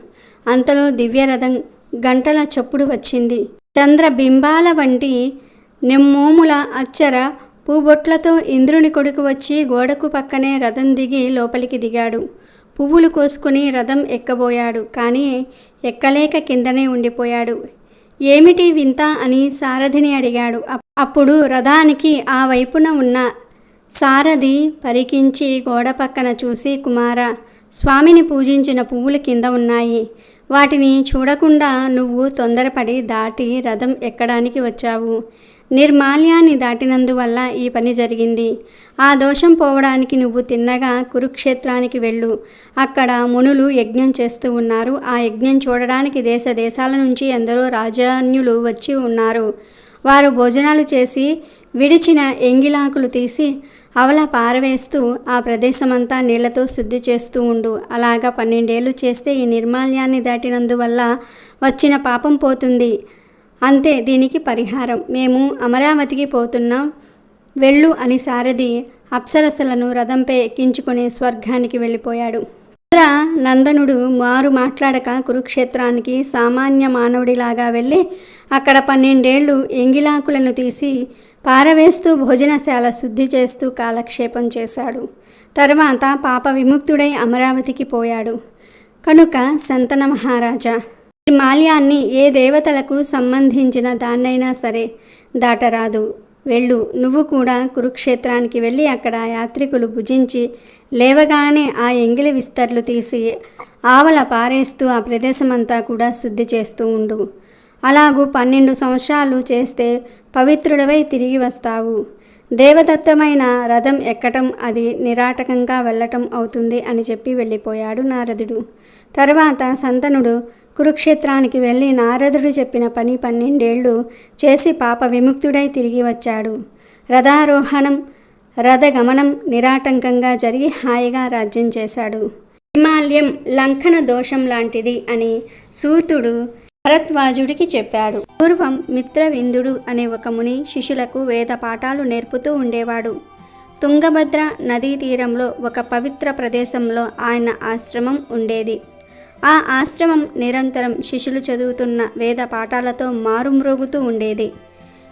అంతలో దివ్యరథం గంటల చప్పుడు వచ్చింది. చంద్రబింబాల వంటి నెమ్మోముల అచ్చర పూబొట్లతో ఇంద్రుని కొడుకు వచ్చి గోడకు పక్కనే రథం దిగి లోపలికి దిగాడు. పువ్వులు కోసుకుని రథం ఎక్కబోయాడు. కానీ ఎక్కలేక కిందనే ఉండిపోయాడు. ఏమిటి వింత అని సారథిని అడిగాడు. అప్పుడు రథానికి ఆ వైపున ఉన్న సారథి పరికించి గోడ పక్కన చూసి, కుమార, స్వామిని పూజించిన పువ్వులు కింద ఉన్నాయి. వాటిని చూడకుండా నువ్వు తొందరపడి దాటి రథం ఎక్కడానికి వచ్చావు. నిర్మాల్యాన్ని దాటినందువల్ల ఈ పని జరిగింది. ఆ దోషం పోవడానికి నువ్వు తిన్నగా కురుక్షేత్రానికి వెళ్ళు. అక్కడ మునులు యజ్ఞం చేస్తూ ఉన్నారు. ఆ యజ్ఞం చూడడానికి దేశ దేశాల నుంచి ఎందరో రాజన్యులు వచ్చి ఉన్నారు. వారు భోజనాలు చేసి విడిచిన ఎంగిలాకులు తీసి అవల పారవేస్తూ ఆ ప్రదేశమంతా నీళ్లతో శుద్ధి చేస్తూ ఉండు. అలాగా 12 ఏళ్ళు చేస్తే ఈ నిర్మాల్యాన్ని దాటినందువల్ల వచ్చిన పాపం పోతుంది. అంతే దీనికి పరిహారం. మేము అమరావతికి పోతున్నాం, వెళ్ళు అని సారథి అప్సరసలను రథంపై ఎక్కించుకుని స్వర్గానికి వెళ్ళిపోయాడు. ఇంద్ర నందనుడు మారు మాట్లాడక కురుక్షేత్రానికి సామాన్య మానవుడిలాగా వెళ్ళి అక్కడ 12 ఏళ్ళు ఎంగిలాకులను తీసి పారవేస్తూ భోజనశాల శుద్ధి చేస్తూ కాలక్షేపం చేశాడు. తర్వాత పాప విముక్తుడై అమరావతికి పోయాడు. కనుక సంతన మహారాజా, నిర్మాల్యాన్ని ఏ దేవతలకు సంబంధించిన దాన్నైనా సరే దాటరాదు. వెళ్ళు. నువ్వు కూడా కురుక్షేత్రానికి వెళ్ళి అక్కడ యాత్రికులు భుజించి లేవగానే ఆ ఎంగిలి విస్తర్లు తీసి ఆవల పారేస్తూ ఆ ప్రదేశమంతా కూడా శుద్ధి చేస్తూ ఉండు. అలాగూ 12 సంవత్సరాలు చేస్తే పవిత్రుడవై తిరిగి వస్తావు. దేవదత్తమైన రథం ఎక్కటం అది నిరాటకంగా వెళ్ళటం అవుతుంది అని చెప్పి వెళ్ళిపోయాడు నారదుడు. తర్వాత సంతనుడు కురుక్షేత్రానికి వెళ్ళి నారదుడు చెప్పిన పని 12 ఏళ్ళు చేసి పాప విముక్తుడై తిరిగి వచ్చాడు. రథారోహణం రథగమనం నిరాటంకంగా జరిగి హాయిగా రాజ్యం చేశాడు. నిర్మాల్యం లంఘన దోషం లాంటిది అని సూతుడు భరద్వాజుడికి చెప్పాడు. పూర్వం మిత్రవిందుడు అనే ఒక ముని శిష్యులకు వేద పాఠాలు నేర్పుతూ ఉండేవాడు. తుంగభద్ర నదీ తీరంలో ఒక పవిత్ర ప్రదేశంలో ఆయన ఆశ్రమం ఉండేది. ఆ ఆశ్రమం నిరంతరం శిష్యులు చదువుతున్న వేద పాఠాలతో మారుమ్రోగుతూ ఉండేది.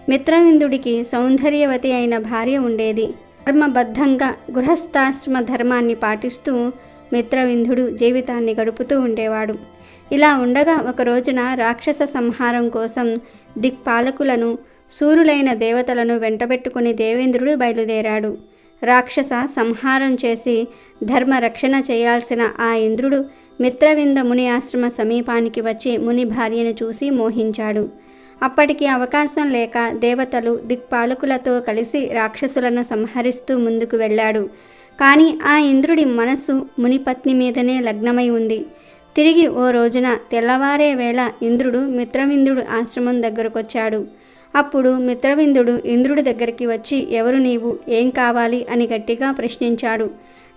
మిత్రవిందుడికి సౌందర్యవతి అయిన భార్య ఉండేది. ధర్మబద్ధంగా గృహస్థాశ్రమ ధర్మాన్ని పాటిస్తూ మిత్రవిందుడు జీవితాన్ని గడుపుతూ ఉండేవాడు. ఇలా ఉండగా ఒక రోజున రాక్షస సంహారం కోసం దిక్పాలకులను సూరులైన దేవతలను వెంటబెట్టుకుని దేవేంద్రుడు బయలుదేరాడు. రాక్షస సంహారం చేసి ధర్మ రక్షణ చేయాల్సిన ఆ ఇంద్రుడు మిత్రవింద ముని ఆశ్రమ సమీపానికి వచ్చి ముని భార్యను చూసి మోహించాడు. అప్పటికి అవకాశం లేక దేవతలు దిక్పాలకులతో కలిసి రాక్షసులను సంహరిస్తూ ముందుకు వెళ్ళాడు. కానీ ఆ ఇంద్రుడి మనస్సు మునిపత్ని మీదనే లగ్నమై ఉంది. తిరిగి ఓ రోజున తెల్లవారే వేళ ఇంద్రుడు మిత్రవిందుడు ఆశ్రమం దగ్గరకొచ్చాడు. అప్పుడు మిత్రవిందుడు ఇంద్రుడి దగ్గరికి వచ్చి, ఎవరు నీవు, ఏం కావాలి అని గట్టిగా ప్రశ్నించాడు.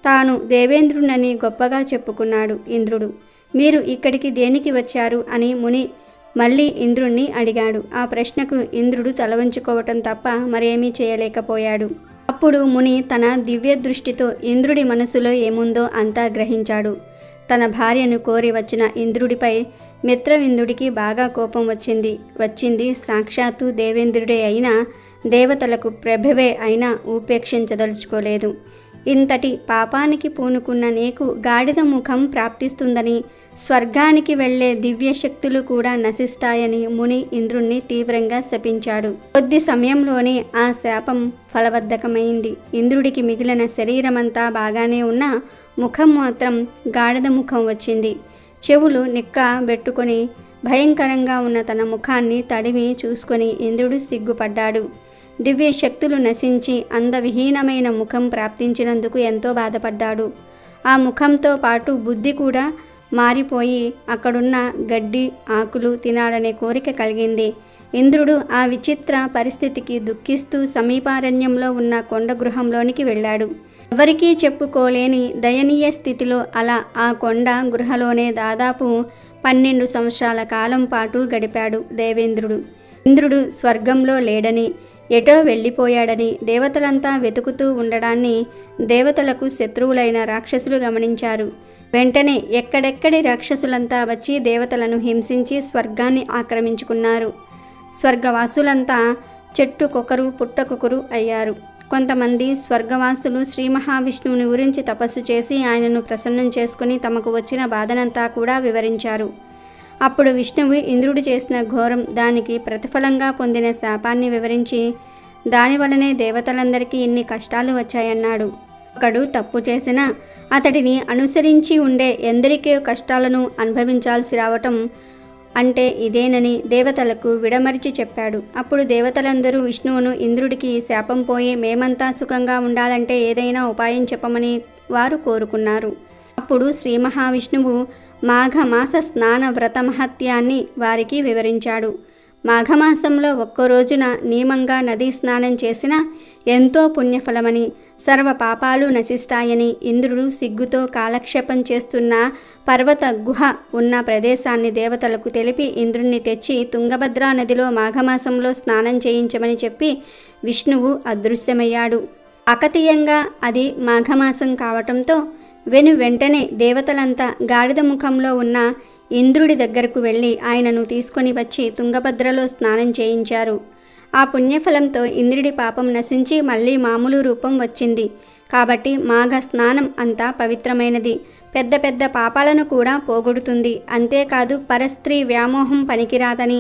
తాను దేవేంద్రునని గొప్పగా చెప్పుకున్నాడు ఇంద్రుడు. మీరు ఇక్కడికి దేనికి వచ్చారు అని ముని మళ్ళీ ఇంద్రుణ్ణి అడిగాడు. ఆ ప్రశ్నకు ఇంద్రుడు తల వంచుకోవటం తప్ప మరేమీ చేయలేకపోయాడు. అప్పుడు ముని తన దివ్య దృష్టితో ఇంద్రుడి మనసులో ఏముందో అంతా గ్రహించాడు. తన భార్యను కోరి వచ్చిన ఇంద్రుడిపై మిత్రవిందుడికి బాగా కోపం వచ్చింది సాక్షాత్తు దేవేంద్రుడే అయినా దేవతలకు ప్రభవే అయినా ఉపేక్షించదలుచుకోలేదు. ఇంతటి పాపానికి పూనుకున్న నీకు గాడిద ముఖం ప్రాప్తిస్తుందని, స్వర్గానికి వెళ్లే దివ్య శక్తులు కూడా నశిస్తాయని ముని ఇంద్రుణ్ణి తీవ్రంగా శపించాడు. కొద్ది సమయంలోనే ఆ శాపం ఫలబద్ధకమైంది. ఇంద్రుడికి మిగిలిన శరీరమంతా బాగానే ఉన్నా ముఖం మాత్రం గాడిద ముఖం వచ్చింది. చెవులు నిక్కబెట్టుకొని భయంకరంగా ఉన్న తన ముఖాన్ని తడిమి చూసుకొని ఇంద్రుడు సిగ్గుపడ్డాడు. దివ్య శక్తులు నశించి అందవిహీనమైన ముఖం ప్రాప్తించినందుకు ఎంతో బాధపడ్డాడు. ఆ ముఖంతో పాటు బుద్ధి కూడా మారిపోయి అక్కడున్న గడ్డి ఆకులు తినాలనే కోరిక కలిగింది. ఇంద్రుడు ఆ విచిత్ర పరిస్థితికి దుఃఖిస్తూ సమీపారణ్యంలో ఉన్న కొండ గృహంలోనికి వెళ్ళాడు. ఎవరికీ చెప్పుకోలేని దయనీయ స్థితిలో అలా ఆ కొండ గృహలోనే దాదాపు 12 సంవత్సరాల కాలం పాటు గడిపాడు దేవేంద్రుడు. ఇంద్రుడు స్వర్గంలో లేడని, ఎటో వెళ్ళిపోయాడని దేవతలంతా వెతుకుతూ ఉండడాన్ని దేవతలకు శత్రువులైన రాక్షసులు గమనించారు. వెంటనే ఎక్కడెక్కడి రాక్షసులంతా వచ్చి దేవతలను హింసించి స్వర్గాన్ని ఆక్రమించుకున్నారు. స్వర్గవాసులంతా చెట్టుకొకరు పుట్టకొకరు అయ్యారు. కొంతమంది స్వర్గవాసులు శ్రీ మహావిష్ణువుని గురించి తపస్సు చేసి ఆయనను ప్రసన్నం చేసుకుని తమకు వచ్చిన బాధనంతా కూడా వివరించారు. అప్పుడు విష్ణువు ఇంద్రుడు చేసిన ఘోరం, దానికి ప్రతిఫలంగా పొందిన శాపాన్ని వివరించి దానివలనే దేవతలందరికీ ఇన్ని కష్టాలు వచ్చాయన్నాడు. ఒకడు తప్పు చేసినా అతడిని అనుసరించి ఉండే ఎందరికో కష్టాలను అనుభవించాల్సి రావటం అంటే ఇదేనని దేవతలకు విడమరిచి చెప్పాడు. అప్పుడు దేవతలందరూ విష్ణువును ఇంద్రుడికి శాపం పోయి మేమంతా సుఖంగా ఉండాలంటే ఏదైనా ఉపాయం చెప్పమని వారు కోరుకున్నారు. అప్పుడు శ్రీ మహావిష్ణువు మాఘమాస స్నాన వ్రత మహత్యాన్ని వారికి వివరించాడు. మాఘమాసంలో ఒక్కో రోజున నియమంగా నదీ స్నానం చేసినా ఎంతో పుణ్యఫలమని, సర్వ పాపాలు నశిస్తాయని ఇంద్రుడు సిగ్గుతో కాలక్షేపం చేస్తున్న పర్వత గుహ ఉన్న ప్రదేశాన్ని దేవతలకు తెలిపి ఇంద్రుణ్ణి తెచ్చి తుంగభద్రా నదిలో మాఘమాసంలో స్నానం చేయించమని చెప్పి విష్ణువు అదృశ్యమయ్యాడు. అకతీయంగా అది మాఘమాసం కావటంతో వెంటనే దేవతలంతా గాడిద ముఖంలో ఉన్న ఇంద్రుడి దగ్గరకు వెళ్ళి ఆయనను తీసుకొని వచ్చి తుంగభద్రలో స్నానం చేయించారు. ఆ పుణ్యఫలంతో ఇంద్రుడి పాపం నశించి మళ్ళీ మామూలు రూపం వచ్చింది. కాబట్టి మాఘ స్నానం అంతా పవిత్రమైనది. పెద్ద పెద్ద పాపాలను కూడా పోగొడుతుంది. అంతేకాదు పరస్త్రీ వ్యామోహం పనికిరాదని,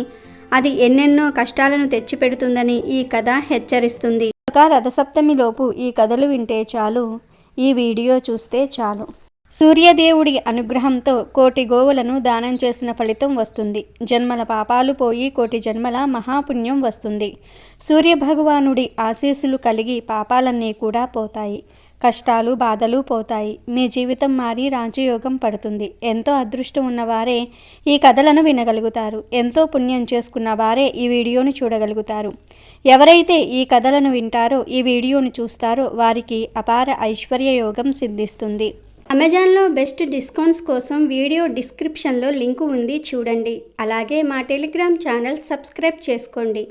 అది ఎన్నెన్నో కష్టాలను తెచ్చిపెడుతుందని ఈ కథ హెచ్చరిస్తుంది. రథసప్తమిలోపు ఈ కథలు వింటే చాలు, ఈ వీడియో చూస్తే చాలు. సూర్యదేవుడి అనుగ్రహంతో 1,000,000 గోవులను దానం చేసిన ఫలితం వస్తుంది. జన్మల పాపాలు పోయి 1,000,000 జన్మల మహాపుణ్యం వస్తుంది. సూర్యభగవానుడి ఆశీస్సులు కలిగి పాపాలన్నీ కూడా పోతాయి. కష్టాలు బాధలు పోతాయి. మీ జీవితం మారి రాజయోగం పడుతుంది. ఎంతో అదృష్టం ఉన్నవారే ఈ కథలను వినగలుగుతారు. ఎంతో పుణ్యం చేసుకున్న వారే ఈ వీడియోను చూడగలుగుతారు. ఎవరైతే ఈ కథలను వింటారో, ఈ వీడియోను చూస్తారో వారికి అపార ఐశ్వర్య యోగం సిద్ధిస్తుంది. అమెజాన్లో బెస్ట్ డిస్కౌంట్స్ కోసం వీడియో డిస్క్రిప్షన్లో లింకు ఉంది, చూడండి. అలాగే మా టెలిగ్రామ్ ఛానల్ సబ్స్క్రైబ్ చేసుకోండి.